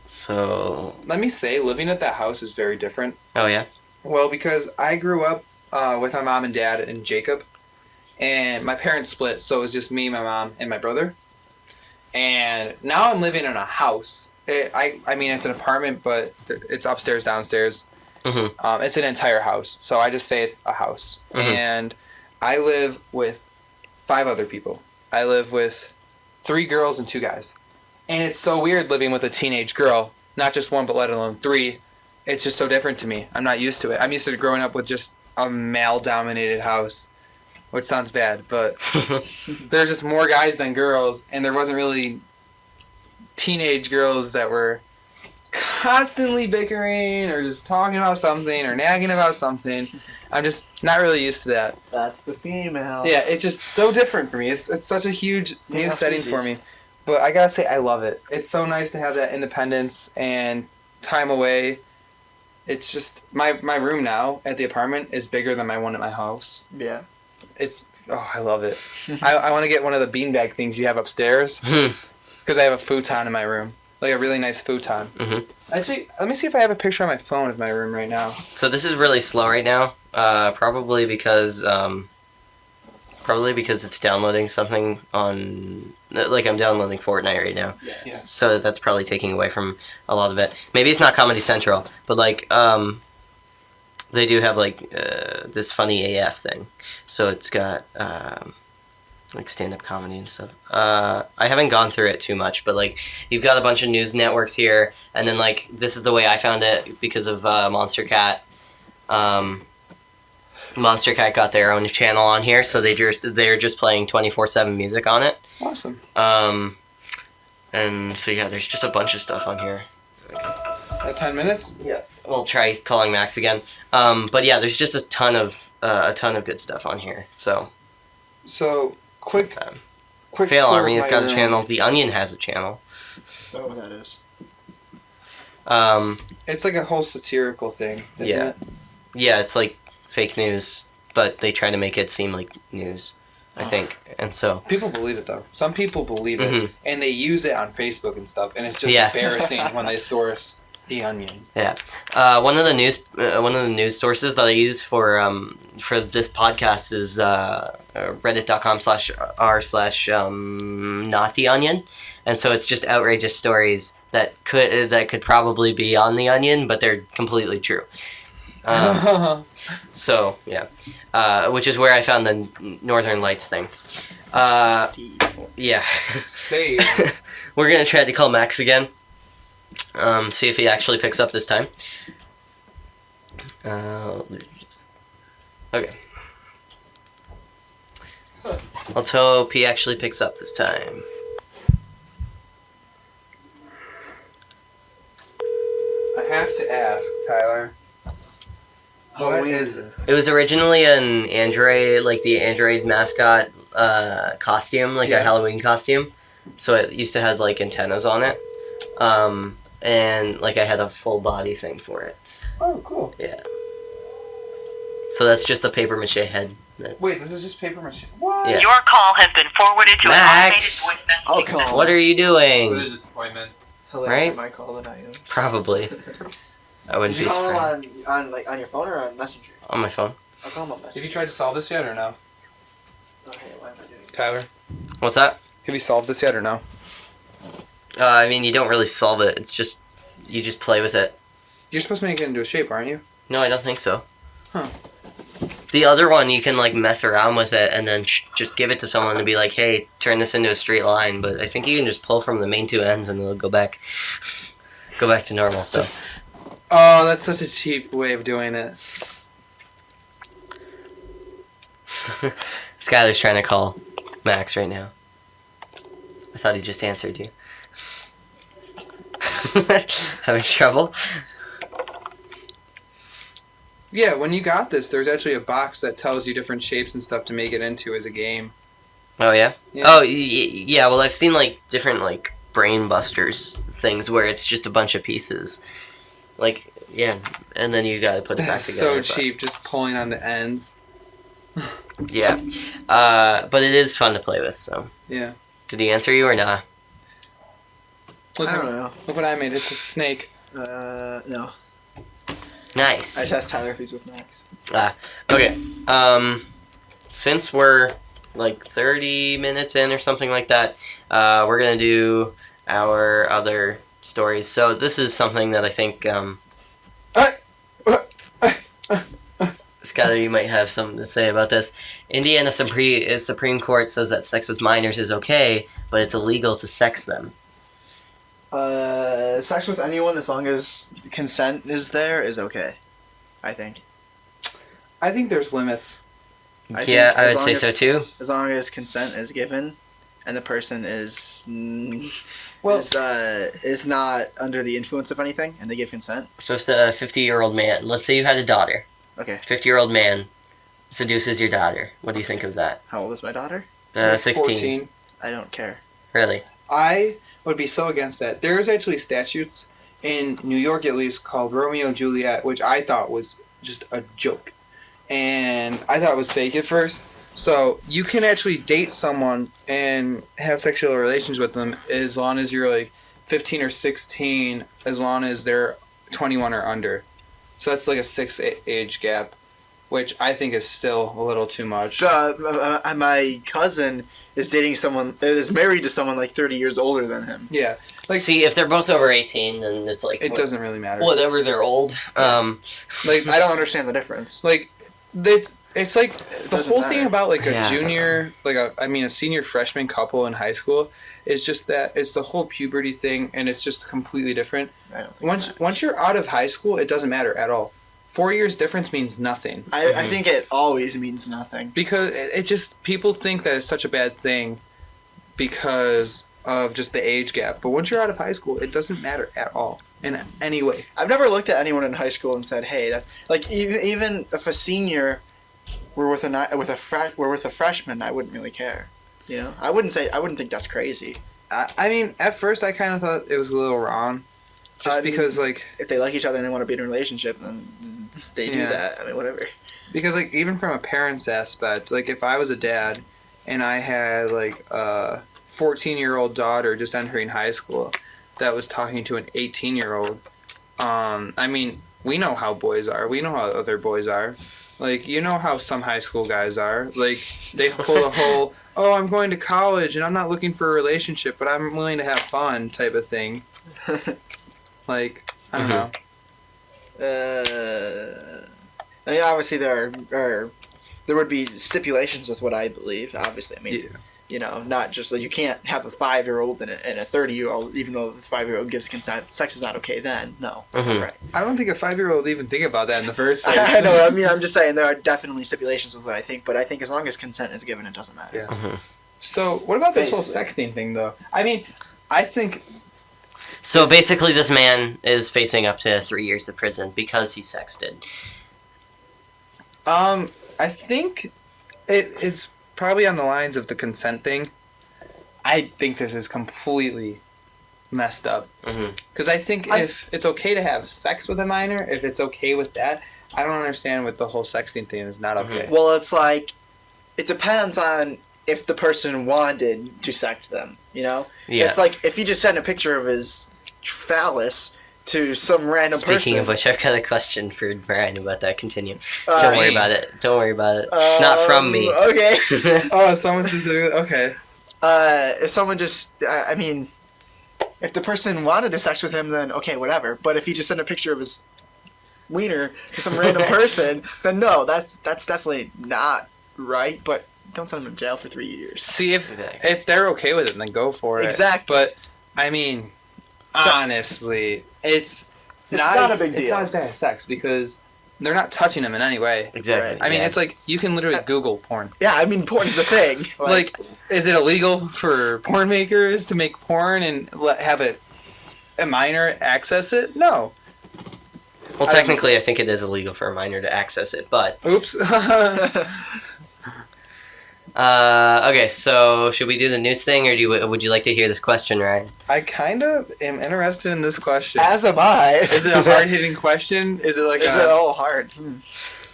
So Let me say, living at that house is very different. oh yeah. Well, because I grew up with my mom and dad and Jacob, and my parents split, so it was just me, my mom, and my brother. And now I'm living in a house. I mean, it's an apartment, but it's upstairs, downstairs. Mhm. It's an entire house, so I just say it's a house. Mhm. And I live with 5 other people. I live with 3 girls and 2 guys. And it's so weird living with a teenage girl, not just 1, but let alone 3. It's just so different to me. I'm not used to it. I'm used to growing up with just a male-dominated house, which sounds bad, but there's just more guys than girls, and there wasn't really teenage girls that were constantly bickering or just talking about something or nagging about something. I'm just not really used to that. That's the female. Yeah, it's just so different for me. It's such a huge new Yeah, setting for me. But I gotta say, I love it. It's so nice to have that independence and time away. It's just, my room now at the apartment is bigger than my one at my house. Yeah. I love it. I want to get one of the beanbag things you have upstairs. Because I have a futon in my room. Like a really nice futon. Mhm. Actually, let me see if I have a picture on my phone of my room right now. So this is really slow right now. Probably because it's downloading something on. Like I'm downloading Fortnite right now. Yeah. So that's probably taking away from a lot of it. Maybe it's not Comedy Central, but like they do have like this funny AF thing. So it's got like stand-up comedy and stuff. I haven't gone through it too much, but like you've got a bunch of news networks here, and then like this is the way I found it because of Monstercat. Monstercat got their own channel on here, so they're just playing 24/7 music on it. Awesome. And so yeah, there's just a bunch of stuff on here. That's 10 minutes? Yeah. We'll try calling Max again. But yeah, there's just a ton of good stuff on here. So So, quick Fail tour of Army's my got a room. channel. The Onion has a channel. Oh, that is. It's like a whole satirical thing, isn't Yeah. it? Yeah, it's like fake news, but they try to make it seem like news, I think. And so People believe it, though. Some people believe Mhm. it, and they use it on Facebook and stuff, and it's just Yeah. embarrassing when they source The Onion. yeah, one of the news sources that I use for this podcast is reddit.com/r/not the Onion, and so it's just outrageous stories that could probably be on the Onion, but they're completely true. So yeah, which is where I found the Northern Lights thing. Steve. Yeah. Steve. We're gonna try to call Max again. See if he actually picks up this time. Okay. Let's hope he actually picks up this time. I have to ask, Tyler. What is this? It was originally an Android, like the Android mascot costume, like a Yeah. Halloween costume. So it used to have like antennas on it. And like I had a full body thing for it. Oh, cool. Yeah. So that's just a paper mache head. Wait, this is just paper mache. What? Yeah. Your call has been forwarded to an automated Max! voice messaging Oh, come on. What are you doing? disappointment. He'll Right? answer my call than I am. Probably. I wouldn't Did be you call surprised. him on your phone or on Messenger? On my phone. I'll call him on Have Messenger. you tried to solve this yet or no? Okay, why am I doing Tyler? What's that? Have you solved this yet or no? I mean, you don't really solve it. It's just, you just play with it. You're supposed to make it into a shape, aren't you? No, I don't think so. Huh. The other one, you can like mess around with it and then just give it to someone and be like, hey, turn this into a straight line. But I think you can just pull from the main two ends and it'll go back to normal. So Oh, that's such a cheap way of doing it. Skylar's trying to call Max right now. I thought he just answered you. Having trouble? Yeah, when you got this, there's actually a box that tells you different shapes and stuff to make it into as a game. Oh yeah. Yeah. Oh yeah. Well, I've seen like different like brain busters things where it's just a bunch of pieces. Like yeah, and then you gotta put it back That's together. so but- cheap, just pulling on the ends. Yeah. But it is fun to play with. So Yeah. did he answer you or not? Look, I don't what- know. look what I made. It's a snake. No. Nice. I just asked Tyler if he's with Max. Okay. Since we're like 30 minutes in or something like that, we're gonna do our other stories. So this is something that I think Skylar, you might have something to say about this. Indiana Supreme Court says that sex with minors is okay, but it's illegal to sex them. Sex with anyone as long as consent is there is okay. I think. I think there's limits. I Yeah, think I as would long say as- so too. As long as consent is given, and the person is Well- is not under the influence of anything, and they give consent. So it's a 50-year-old man. Let's say you had a daughter. Okay. 50-year-old man seduces your daughter. What do you think of that? How old is my daughter? 16. 14. I don't care. Really? I would be so against that. There's actually statutes in New York, at least, called Romeo and Juliet, which I thought was just a joke. And I thought it was fake at first. So you can actually date someone and have sexual relations with them as long as you're like 15 or 16, as long as they're 21 or under. So that's like a 6 age gap, which I think is still a little too much. My cousin is dating someone is married to someone like 30 years older than him. Yeah, like See, if they're both over 18, then it's like it doesn't really matter. whatever, they're old. Like I don't understand the difference. Like it's like the doesn't whole thing matter. about like a Yeah, I don't junior, like a senior freshman couple in high school is just that it's the whole puberty thing, and it's just completely different. I don't think Once you're out of high school, it doesn't matter at all. 4 years difference means nothing I think it always means nothing. because it just people think that it's such a bad thing because of just the age gap. But once you're out of high school, it doesn't matter at all in any way. I've never looked at anyone in high school and said, "Hey, that like even if a senior were with a freshman, I wouldn't really care." You know, I wouldn't think that's crazy. I mean, at first I kind of thought it was a little wrong, just I mean, because like. If they like each other and they want to be in a relationship, then they do Yeah. that. I mean, whatever. Because, like, even from a parent's aspect, like, if I was a dad and I had, like, a 14-year-old daughter just entering high school that was talking to an 18-year-old, I mean, we know how boys are. We know how other boys are. Like, you know how some high school guys are. Like, they pull the whole, oh, I'm going to college and I'm not looking for a relationship, but I'm willing to have fun type of thing. Like, I don't know. I mean, obviously there would be stipulations with what I believe. Obviously, I mean, Yeah. You know, not just like you can't have a 5-year-old and a 30-year-old, even though the 5-year-old gives consent. Sex is not okay then. No, that's not right. I don't think a 5-year-old even think about that in the first place. I know. I mean, I'm just saying there are definitely stipulations with what I think, but I think as long as consent is given, it doesn't matter. Yeah. So what about this whole Basically. sexting thing, though? I mean, I think So basically, this man is facing up to 3 years of prison because he sexted. I think it's probably on the lines of the consent thing. I think this is completely messed up. Because I think if it's okay to have sex with a minor, if it's okay with that, I don't understand what the whole sexting thing is not okay. Well, it's like it depends on if the person wanted to sex them. You know, Yeah. it's like if he just sent a picture of his phallus to some random person. Speaking of which, I've got a question for Brian about that. Continue. Uh, Don't worry about it. Don't worry about it. It's not from me. Okay. Oh, someone says okay. If someone just, I mean, if the person wanted to sex with him, then okay, whatever. But if he just sent a picture of his wiener to some random person, then no, that's definitely not right. But don't send him in jail for 3 years. See, Exactly. if they're okay with it, then go for it. Exactly. But I mean, honestly, it's not a big It's deal. not as bad as sex because they're not touching them in any way. Exactly. I mean, yeah. it's like you can literally Google porn. Yeah, I mean, porn's the thing. Like, is it illegal for porn makers to make porn and have a minor access it? No. Well, technically, I think it is illegal for a minor to access it, but... Oops. Okay, so should we do the news thing, or would you like to hear this question, Ryan? I kind of am interested in this question. as am I. Is it a hard-hitting question? Is it like Is it all hard?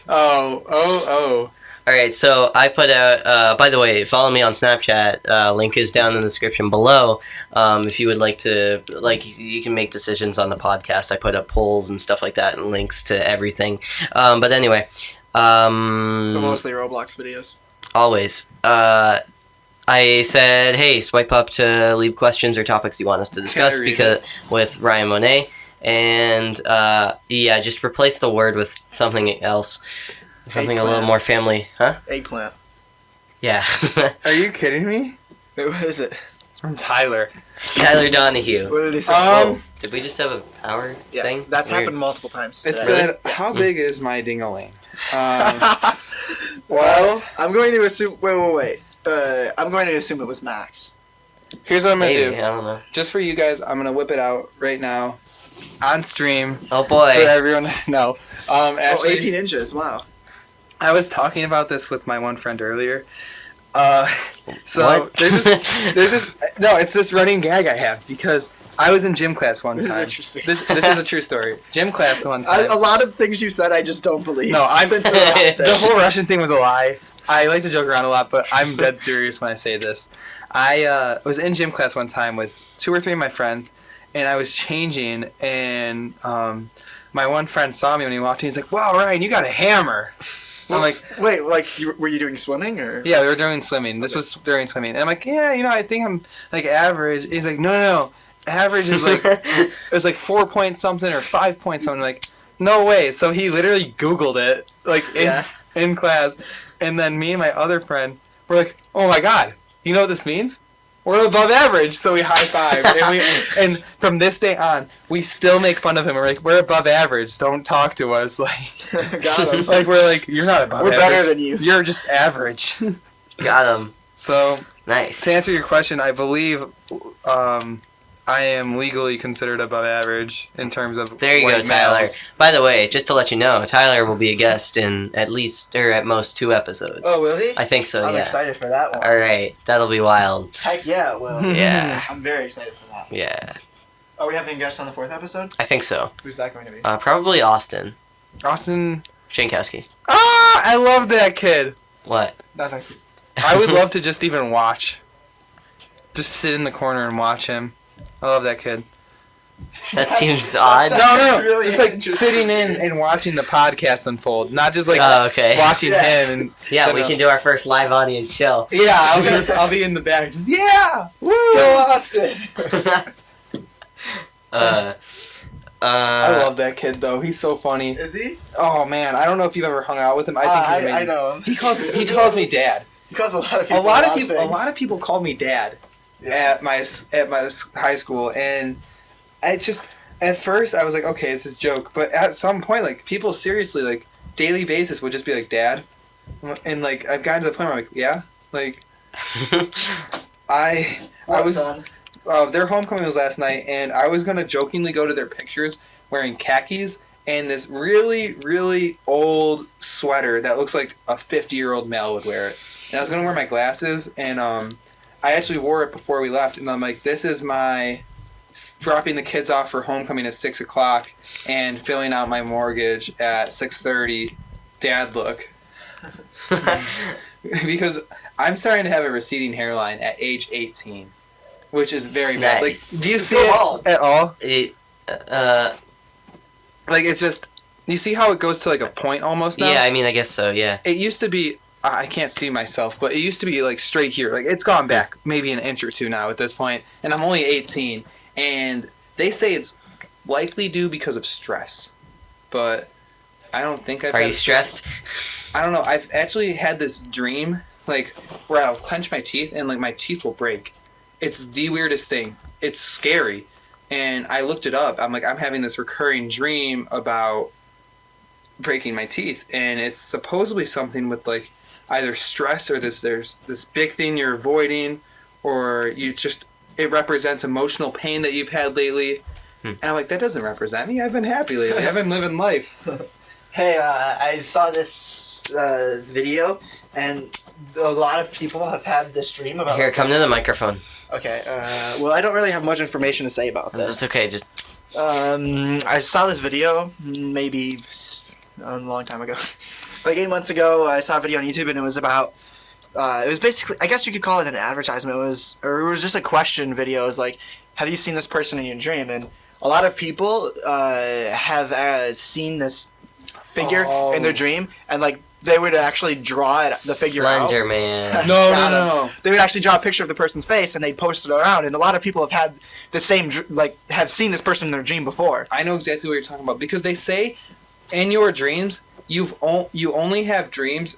Oh. Alright, so I put out... by the way, follow me on Snapchat. Link is down in the description below. If you would like to... you can make decisions on the podcast. I put up polls and stuff like that and links to everything. But anyway... But mostly Roblox videos. Always. I said, hey, swipe up to leave questions or topics you want us to discuss with Ryan Monet. And, yeah, just replace the word with something else. Something a little more family. Huh? Eggplant. Yeah. Are you kidding me? Wait, what is it? It's from Tyler. Tyler Donahue. What did he say? Did we just have a power yeah, thing? that's Weird. happened multiple times. It today. said, how big is my ding-a-ling? Well, I'm going to assume. Wait. I'm going to assume it was Max. Here's what I'm going to Maybe, do. I don't know. Just for you guys, I'm going to whip it out right now on stream Oh for boy. everyone to know. Actually, 18 inches. Wow. I was talking about this with my one friend earlier. So What? there's this. No, it's this running gag I have because I was in gym class one This is time. interesting. This is a true story. Gym class one time. A lot of things you said, I just don't believe. No, I'm Since they're out there. the whole Russian thing was a lie. I like to joke around a lot, but I'm dead serious when I say this. I was in gym class one time with 2 or 3 of my friends, and I was changing, and my one friend saw me when he walked in. He's like, "Wow, Ryan, you got a hammer." I'm like, Wait, like, were you doing swimming or? "Yeah, we were doing swimming. This was during swimming." And I'm like, "Yeah, I think I'm like average." He's like, "No. Average is like it was like 4 point something or 5 point something." I'm like, no way. So he literally Googled it like in class, and then me and my other friend were like, "Oh my god, you know what this means? We're above average." So we high five, and from this day on, we still make fun of him. We're like, "We're above average. Don't talk to us." Like, Got him. like we're like, "You're not above We're average. better than you. You're just average." Got him. So Nice. to answer your question, I believe I am legally considered above average in terms of There you go, white Tyler. males. By the way, just to let you know, Tyler will be a guest in at least, or at most, 2 episodes. Oh, will he? I think so, I'm yeah. excited for that one. Alright, that'll be wild. Heck yeah, it will. Yeah. I'm very excited for that. Yeah. Are we having guests on the 4th episode? I think so. Who's that going to be? Probably Austin. Austin. Jankowski. Ah, I love that kid. What? Nothing. I would love to just even watch. Just sit in the corner and watch him. I love that kid. That seems odd. No. really Just like interesting. sitting in and watching the podcast unfold, not just like Oh, okay. watching Yeah. him. And Yeah, we can do our first live audience show. Yeah, I'll be in the back. Just woo! Go Austin! I love that kid though. He's so funny. Is he? Oh man, I don't know if you've ever hung out with him. I think he's amazing. I know him. He calls me dad. Because a lot of people. A lot of people called me dad at my high school, and I just at first I was like, okay, it's this joke, but at some point, like people seriously, like daily basis, would just be like, dad, and like I've gotten to the point where I'm like, yeah, like I was. Their homecoming was last night, and I was gonna jokingly go to their pictures wearing khakis and this really, really old sweater that looks like a 50-year-old male would wear it. And I was gonna wear my glasses, and I actually wore it before we left, and I'm like, this is my dropping the kids off for homecoming at 6 o'clock and filling out my mortgage at 6:30 dad look. Because I'm starting to have a receding hairline at age 18. Which is very bad. Nice. Like, do you see it at all? Like, it's just... You see how it goes to, like, a point almost now? Yeah, I mean, I guess so, yeah. It used to be... I can't see myself, but it used to be, like, straight here. Like, it's gone back maybe an inch or two now at this point, and I'm only 18. And they say it's likely due because of stress. But I don't think I've Are you stressed? I don't know. I've actually had this dream, like, where I'll clench my teeth, and, like, my teeth will break. It's the weirdest thing. It's scary. And I looked it up. I'm like, I'm having this recurring dream about breaking my teeth. And it's supposedly something with, like, either stress or there's this big thing you're avoiding, or it represents emotional pain that you've had lately. And I'm like, that doesn't represent me. I've been happy lately. I've been living life. Hey, I saw this video, and a lot of people have had this dream about... Here, come to the microphone. Okay, well, I don't really have much information to say about this. That's okay, just... I saw this video maybe a long time ago. Like 8 months ago, I saw a video on YouTube, and it was about... it was basically... I guess you could call it an advertisement. It was just a question video. It was like, have you seen this person in your dream? And a lot of people have seen this figure in their dream, and like they would actually draw the figure out. Slender Man. No. They would actually draw a picture of the person's face, and they'd post it around. And a lot of people have had the same, have seen this person in their dream before. I know exactly what you're talking about, because they say in your dreams you only have dreams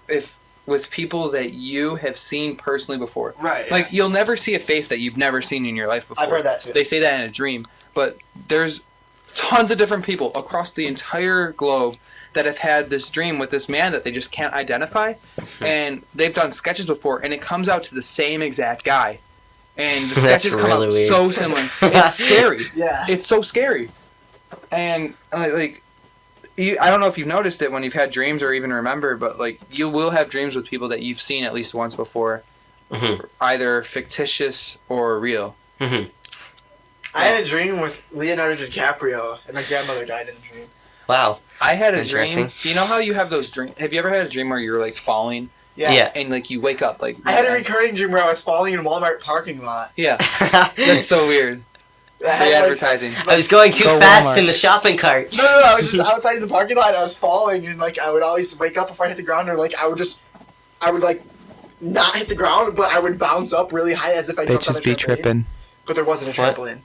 with people that you have seen personally before. Right. Like, you'll never see a face that you've never seen in your life before. I've heard that too. They say that in a dream, but there's tons of different people across the entire globe that have had this dream with this man that they just can't identify, and they've done sketches before, and it comes out to the same exact guy, and the sketches come out weird. so similar. It's scary. Yeah. It's so scary, and like, I don't know if you've noticed it when you've had dreams or even remember, but like, you will have dreams with people that you've seen at least once before, either fictitious or real. Mm-hmm. I had a dream with Leonardo DiCaprio, and my grandmother died in the dream. Wow. I had a dream. Interesting. You know how you have those dreams? Have you ever had a dream where you're like falling? Yeah. And like you wake up like... I had a recurring dream where I was falling in a Walmart parking lot. Yeah. That's so weird. The advertising. I was going too Go fast Walmart. in the shopping cart. No, I was just outside in the parking lot, and I was falling, and like I would always wake up before I hit the ground, or like I would like not hit the ground, but I would bounce up really high as if I jumped on a trampoline. But there wasn't a trampoline.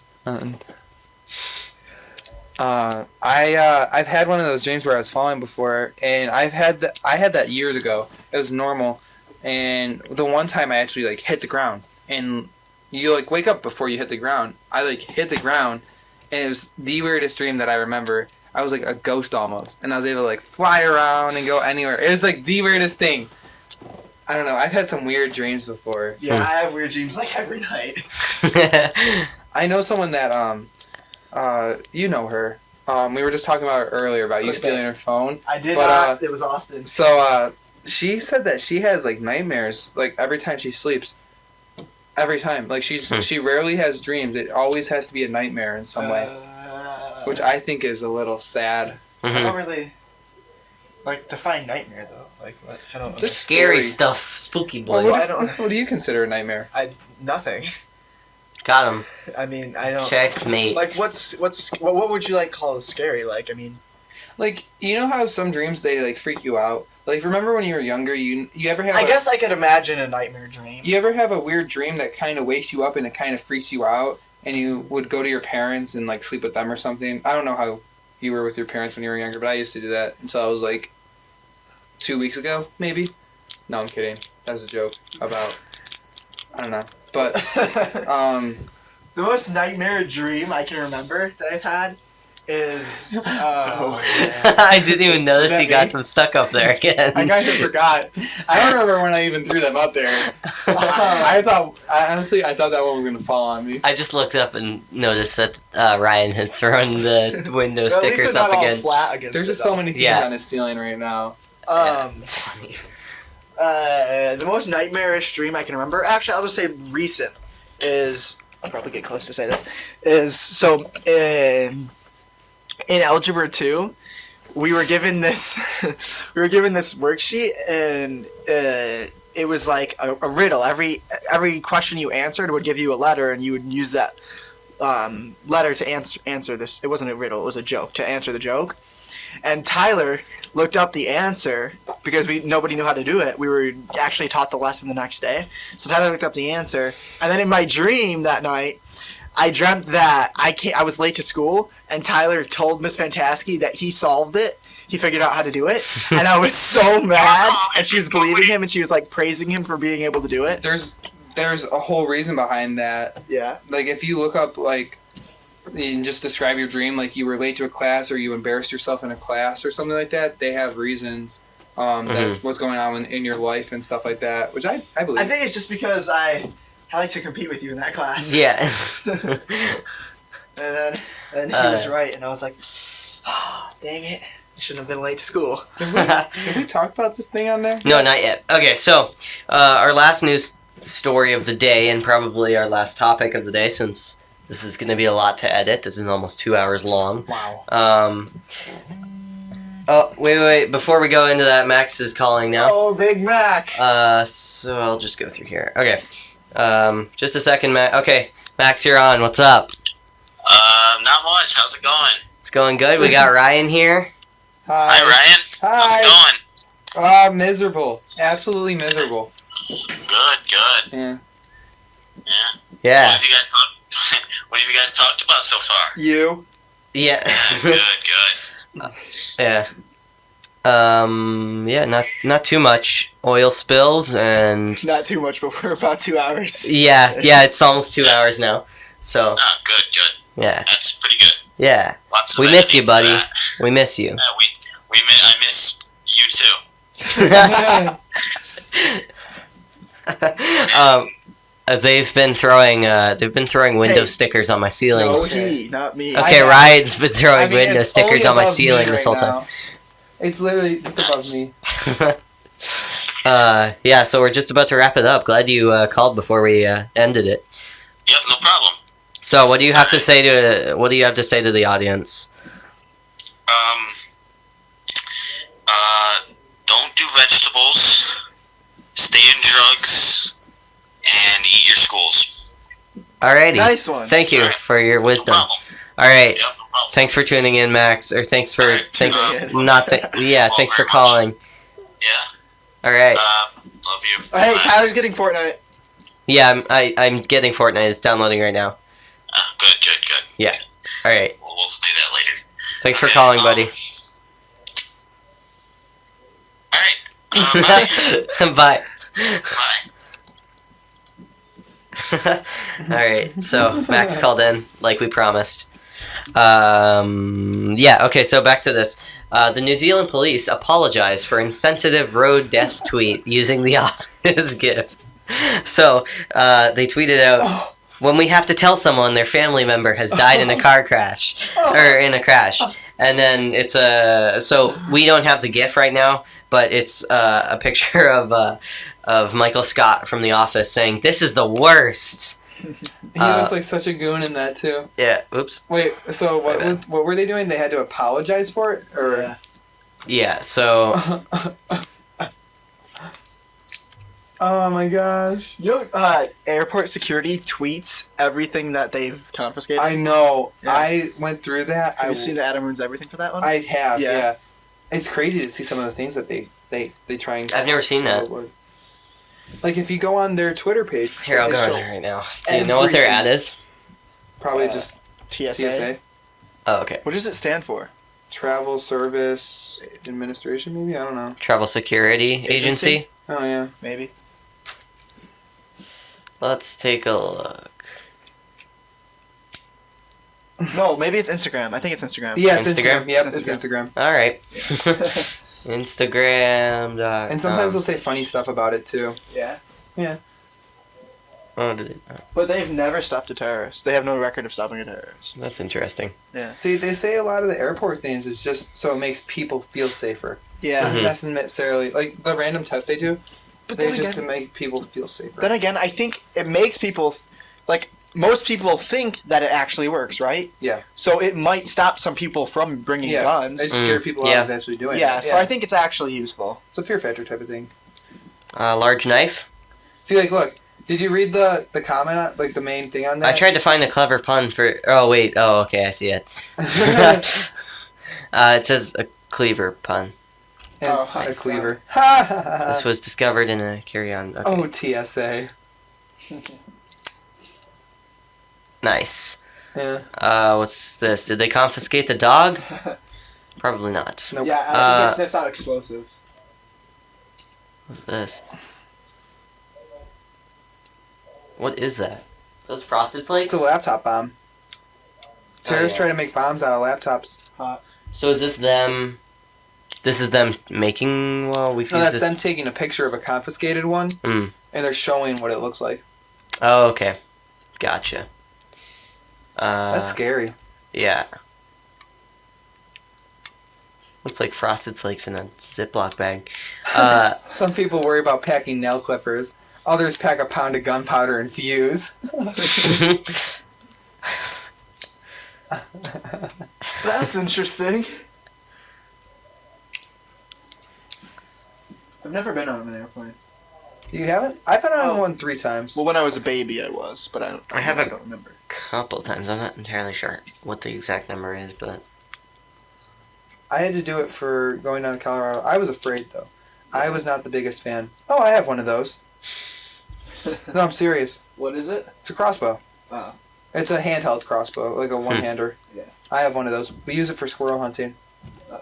I've had one of those dreams where I was falling before, and I had that years ago. It was normal, and the one time I actually like hit the ground, and you like wake up before you hit the ground. I like hit the ground, and it was the weirdest dream that I remember. I was like a ghost almost, and I was able to like fly around and go anywhere. It was like the weirdest thing. I don't know. I've had some weird dreams before. Yeah, I have weird dreams like every night. I know someone that you know her. We were just talking about her earlier about you stealing her phone. I did but, not. It was Austin. So she said that she has like nightmares like every time she sleeps. Every time, like she rarely has dreams. It always has to be a nightmare in some way, which I think is a little sad. I don't really like define nightmare though. Like what? I don't know. Just Scary stuff. Spooky boys. What do you consider a nightmare? Nothing. Got him. I mean, I don't. Checkmate. Like, what would you like call scary? Like, I mean, like, you know how some dreams they like freak you out. Like, remember when you were younger? You ever have? I guess I could imagine a nightmare dream. You ever have a weird dream that kind of wakes you up and it kind of freaks you out, and you would go to your parents and like sleep with them or something? I don't know how you were with your parents when you were younger, but I used to do that until I was like 2 weeks ago, maybe. No, I'm kidding. That was a joke about, I don't know. But, The most nightmare dream I can remember that I've had is I didn't even notice you got them stuck up there again. I kind of forgot. I don't remember when I even threw them up there. I thought that one was going to fall on me. I just looked up and noticed that Ryan has thrown the window stickers up again. Flat against There's just so many things on his ceiling right now. It's funny. The most nightmarish dream I can remember, actually, I'll just say recent, is, I'll probably get close to say this, is, so, in Algebra 2, we were given this, worksheet, and it was like a riddle. Every question you answered would give you a letter, and you would use that letter to answer this. It wasn't a riddle, it was a joke, to answer the joke. And Tyler looked up the answer because nobody knew how to do it. We were actually taught the lesson the next day. So Tyler looked up the answer. And then in my dream that night, I dreamt that I was late to school, and Tyler told Miss Fantasky that he solved it. He figured out how to do it. And I was so mad. And she was believing him, and she was like praising him for being able to do it. There's a whole reason behind that. Yeah. Like, if you look up, like, and just describe your dream, like you were late to a class or you embarrassed yourself in a class or something like that, they have reasons that's what's going on in your life and stuff like that, which I believe. I think it's just because I like to compete with you in that class. Yeah. and then he was right, and I was like, oh, dang it. I shouldn't have been late to school. Did we talk about this thing on there? No, not yet. Okay, so our last news story of the day, and probably our last topic of the day, since this is going to be a lot to edit. This is almost 2 hours long. Wow. Oh, wait. Before we go into that, Max is calling now. Oh, Big Mac. So I'll just go through here. Okay. Just a second, Max. Okay, Max, you're on. What's up? Not much. How's it going? It's going good. We got Ryan here. Hi, Ryan. How's it going? Miserable. Absolutely miserable. Good. Yeah. Yeah. What have you guys talked about so far? You. Yeah. Good. Yeah. Yeah, not too much. Oil spills and... Not too much, but we're about 2 hours. Yeah, it's almost 2 hours now. So... Oh, good. Yeah. That's pretty good. Yeah. Lots of We miss you, editing to buddy. that. We miss you. I miss you too. They've been throwing window stickers on my ceiling. No, he, not me. Okay, Ryan's been throwing window stickers on my ceiling this whole time. It's literally just above me. Yeah, so we're just about to wrap it up. Glad you called before we ended it. Yep, no problem. So, what do you have to say to the audience? Don't do vegetables. Stay in drugs. And eat your schools. Alrighty. Nice one. Thank you for your wisdom. No problem. All right. Yep, no problem. Thanks for tuning in, Max. Or thanks for tuning in. thanks for calling. Yeah. All right. Love you. Hey, Bye. Tyler's getting Fortnite. Yeah, I'm getting Fortnite. It's downloading right now. Good. Yeah. All right. We'll say that later. Thanks for calling, buddy. All right. Bye. Bye. All right. So Max called in like we promised. Yeah. Okay. So back to this. The New Zealand police apologized for insensitive road death tweet using the office GIF. So they tweeted out, "When we have to tell someone their family member has died in a car crash or in a crash," and then it's so we don't have the GIF right now, but it's a picture of Michael Scott from The Office saying, "This is the worst." He looks like such a goon in that too. Yeah. Oops. Wait. So what were they doing? They had to apologize for it, or Yeah. So. Oh my gosh. You know, airport security tweets everything that they've confiscated. I know. Yeah. I went through that. Have you seen the Adam Ruins Everything for that one? I have. Yeah. Yeah. It's crazy to see some of the things that they try and. I've never seen that. Like if you go on their Twitter page. Here, I'll they go on show there right now. Do you know what their ad is? Probably just TSA. TSA. Oh, okay. What does it stand for? Travel Service Administration, maybe? I don't know. Travel Security Agency. Oh, yeah. Maybe. Let's take a look. No, maybe it's Instagram. I think it's Instagram. Yeah, it's Instagram? Instagram. Yep, It's it's Instagram. All right. Instagram. And sometimes they'll say funny stuff about it, too. Yeah. Yeah. Oh, did it? Oh, But they've never stopped a terrorist. They have no record of stopping a terrorist. that's interesting. Yeah. See, they say a lot of the airport things is just so it makes people feel safer. Yeah. Doesn't necessarily, like, the random test they do, But they then just again, to make people feel safer. then again, I think it makes people, like, most people think that it actually works, right? Yeah. So it might stop some people from bringing Yeah. guns. It scare people Yeah. out of actually doing Yeah, it. so I think it's actually useful. It's a fear factor type of thing. Large knife. See, like, look. Did you read the comment, on, like, the main thing on that? I tried to find a clever pun for. Oh wait. Oh okay. I see it. It says a cleaver pun. And Oh, a nice. cleaver. This was discovered in a carry-on. Okay. Oh, TSA. Nice. Yeah. What's this? Did they confiscate the dog? Probably not. Nope. Yeah, I think it sniffs out explosives. What's this? What is that? Those frosted flakes? It's a laptop bomb. Terrorists yeah. try to make bombs out of laptops. Hot. So is this them? This is them making. Well, we No, fuse that's this. them taking a picture of a confiscated one, Mm. and they're showing what it looks like. Oh, okay. Gotcha. That's scary. Yeah. Looks like frosted flakes in a Ziploc bag. Some people worry about packing nail clippers. Others pack a pound of gunpowder and fuse. That's interesting. I've never been on an airplane. You haven't? I've been on Oh. one 3 times. Well, when I was a baby, I was, but I don't remember. Couple times. I'm not entirely sure what the exact number is, but I had to do it for going down to Colorado. I was afraid, though. I was not the biggest fan. Oh, I have one of those. No, I'm serious. What is it? It's a crossbow. Oh. It's a handheld crossbow, like a one-hander. Yeah. I have one of those. We use it for squirrel hunting.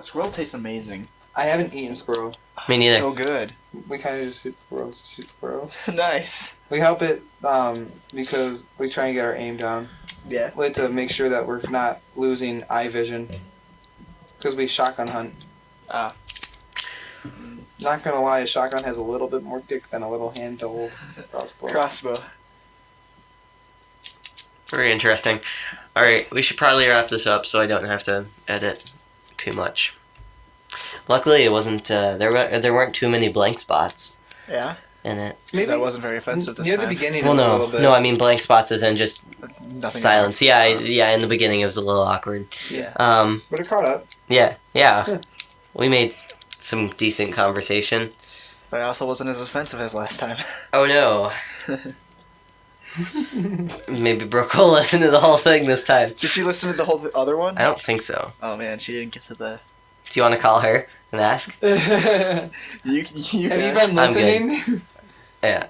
Squirrel tastes amazing. I haven't eaten squirrel. me neither. So good. We kind of just shoot squirrels. Nice. We help it because we try and get our aim down. Yeah. We have to make sure that we're not losing eye vision. Because we shotgun hunt. Ah. Not gonna lie, a shotgun has a little bit more kick than a little handheld crossbow. Crossbow. Very interesting. All right, we should probably wrap this up so I don't have to edit too much. Luckily, it wasn't. There weren't too many blank spots Yeah. in it. Maybe that wasn't very offensive this near time. the beginning. Well, it was a little no, bit. no. I mean blank spots as in just Nothing silence. Yeah, yeah. In the beginning, it was a little awkward. Yeah. But it caught up. Yeah. Yeah. We made some decent conversation. But it also wasn't as offensive as last time. Oh no. Maybe Brooke will listen to the whole thing this time. Did she listen to the whole other one? I don't think so. Oh man, she didn't get to the. Do you want to call her and ask? You Have you been I'm good. listening? Yeah.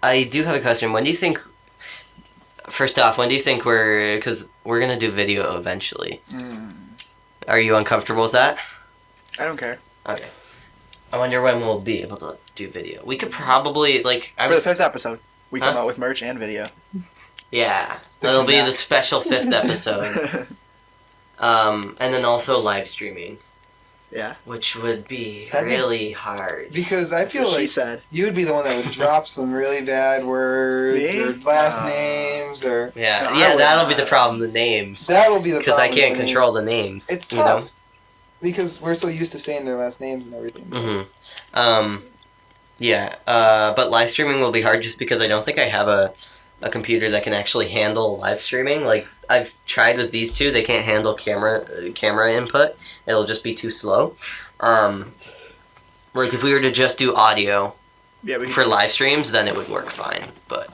I do have a question. When do you think? First off, when do you think because we're gonna do video eventually? Are you uncomfortable with that? I don't care. Okay. I wonder when we'll be able to do video. We could probably like. For the 5th episode, we come out with merch and video. Yeah, it'll be the special 5th episode. And then also live streaming. Yeah. Which would be That'd be- really hard. Because I feel That's what she like said. you would be the one that would drop some really bad words Me? or last names or. Yeah, No, I yeah, would that'll be not. the problem. The names. That will be the Because problem. I can't with the control the names. names. It's you know? tough. Because we're so used to saying their last names and everything. Mm-hmm. Yeah. But live streaming will be hard just because I don't think I have a computer that can actually handle live streaming. Like I've tried with these two, they can't handle camera input. It'll just be too slow. Like if we were to just do audio Yeah, we can. for live streams, then it would work fine. But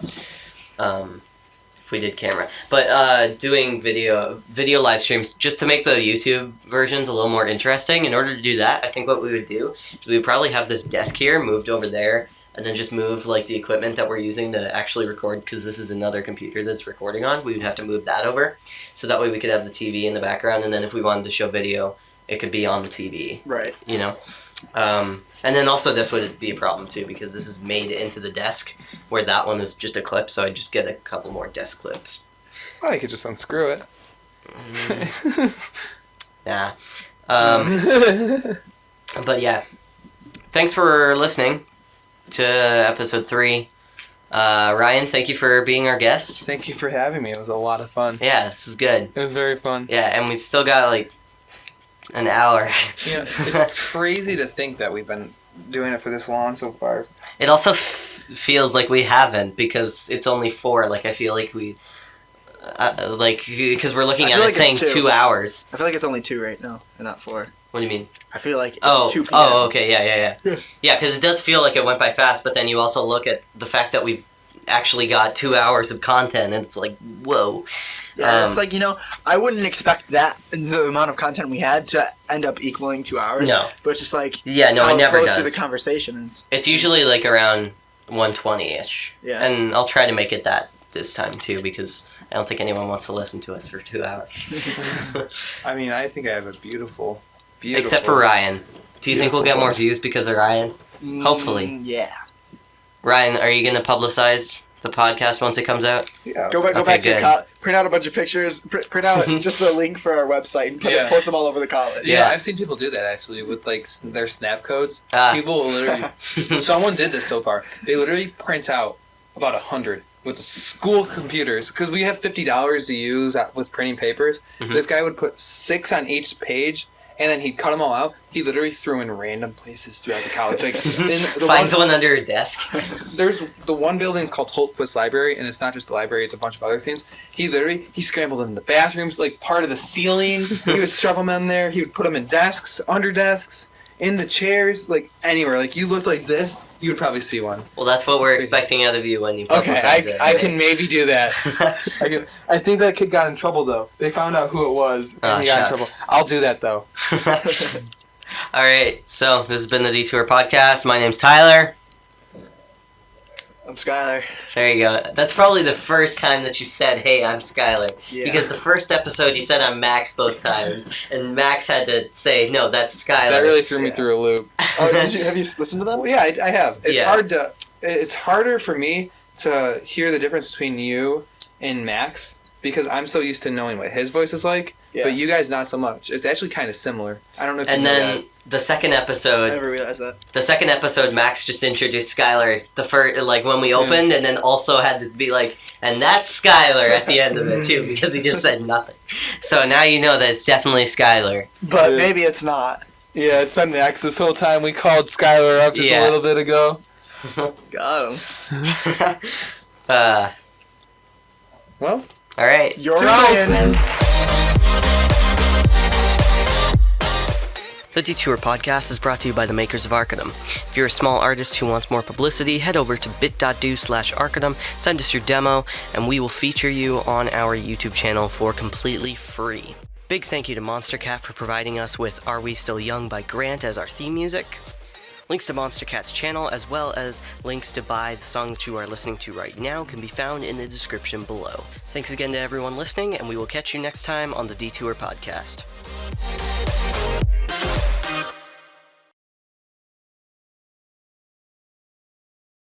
if we did camera, but doing video live streams just to make the YouTube versions a little more interesting. In order to do that, I think what we would do is we would probably have this desk here moved over there, and then just move like the equipment that we're using to actually record, because this is another computer that's recording on. We would have to move that over, so that way we could have the TV in the background, and then if we wanted to show video, it could be on the TV. Right. You know? And then also this would be a problem too, because this is made into the desk, where that one is just a clip, so I'd just get a couple more desk clips. Well, I could just unscrew it. Nah. But yeah. Thanks for listening to episode 3. Ryan, thank you for being our guest. Thank you for having me. It was a lot of fun. Yeah, this was good. It was very fun. Yeah, and we've still got like an hour. Yeah, it's crazy to think that we've been doing it for this long so far. It also feels like we haven't, because it's only 4. Like, I feel like we... because we're looking at it saying 2 hours. I feel like it's only 2 right now, and not 4. What do you mean? I feel like it's 2 p.m. Oh, okay, yeah. Yeah, because it does feel like it went by fast, but then you also look at the fact that we've actually got 2 hours of content, and it's like, whoa. Yeah, it's like, I wouldn't expect that, the amount of content we had, to end up equaling 2 hours. No. But it's just like, yeah, no, how it never flows does. through the conversation. It's usually like around 1:20-ish. Yeah. And I'll try to make it that this time, too, because I don't think anyone wants to listen to us for 2 hours. I mean, I think I have a beautiful... Except for Ryan. Do you think we'll get more views because of Ryan? Hopefully. Yeah. Ryan, are you going to publicize the podcast once it comes out? Yeah. Go back Okay, to good. print out a bunch of pictures, print out just the link for our website, and post them all over the college. Yeah, I've seen people do that actually with like their snap codes. Ah. People will literally. Someone did this so far. They literally print out about 100 with school computers, because we have $50 to use with printing papers. Mm-hmm. This guy would put 6 on each page, and then he'd cut them all out. He literally threw in random places throughout the college. Like Finds one under a desk. There's the one building is called Holtquist Library, and it's not just the library; it's a bunch of other things. He scrambled in the bathrooms, like part of the ceiling. He would shove them in there. He would put them in desks, under desks, in the chairs, like anywhere. Like you looked like this, you would probably see one. Well, that's what we're expecting out of you when you publicize Okay, it. I can maybe do that. I think that kid got in trouble though. They found out who it was, and he got in trouble. I'll do that though. All right, so this has been the Detour Podcast. My name's Tyler. I'm Skylar. There you go. That's probably the first time that you said, "Hey, I'm Skylar," Yeah. because the first episode you said I'm Max both times, and Max had to say, "No, that's Skylar." That really threw me through a loop. Oh, have you listened to them? Well, yeah, I have. It's Yeah. It's harder for me to hear the difference between you and Max, because I'm so used to knowing what his voice is like, but you guys not so much. It's actually kind of similar. I don't know if you And know then that. the second I episode, never realized that. Max just introduced Skylar the first, like when we opened, and then also had to be like, and that's Skylar at the end of it too, because he just said nothing. So now you know that it's definitely Skylar. But maybe it's not. Yeah, it's been Max this whole time. We called Skylar up just a little bit ago. Got him. Well, all right. You're Ryan. The Detour Podcast is brought to you by the makers of Arcanum. If you're a small artist who wants more publicity, head over to bit.do/Arcanum, send us your demo, and we will feature you on our YouTube channel for completely free. Big thank you to Monstercat for providing us with Are We Still Young by Grant as our theme music. Links to Monstercat's channel, as well as links to buy the song that you are listening to right now, can be found in the description below. Thanks again to everyone listening, and we will catch you next time on the Detour Podcast.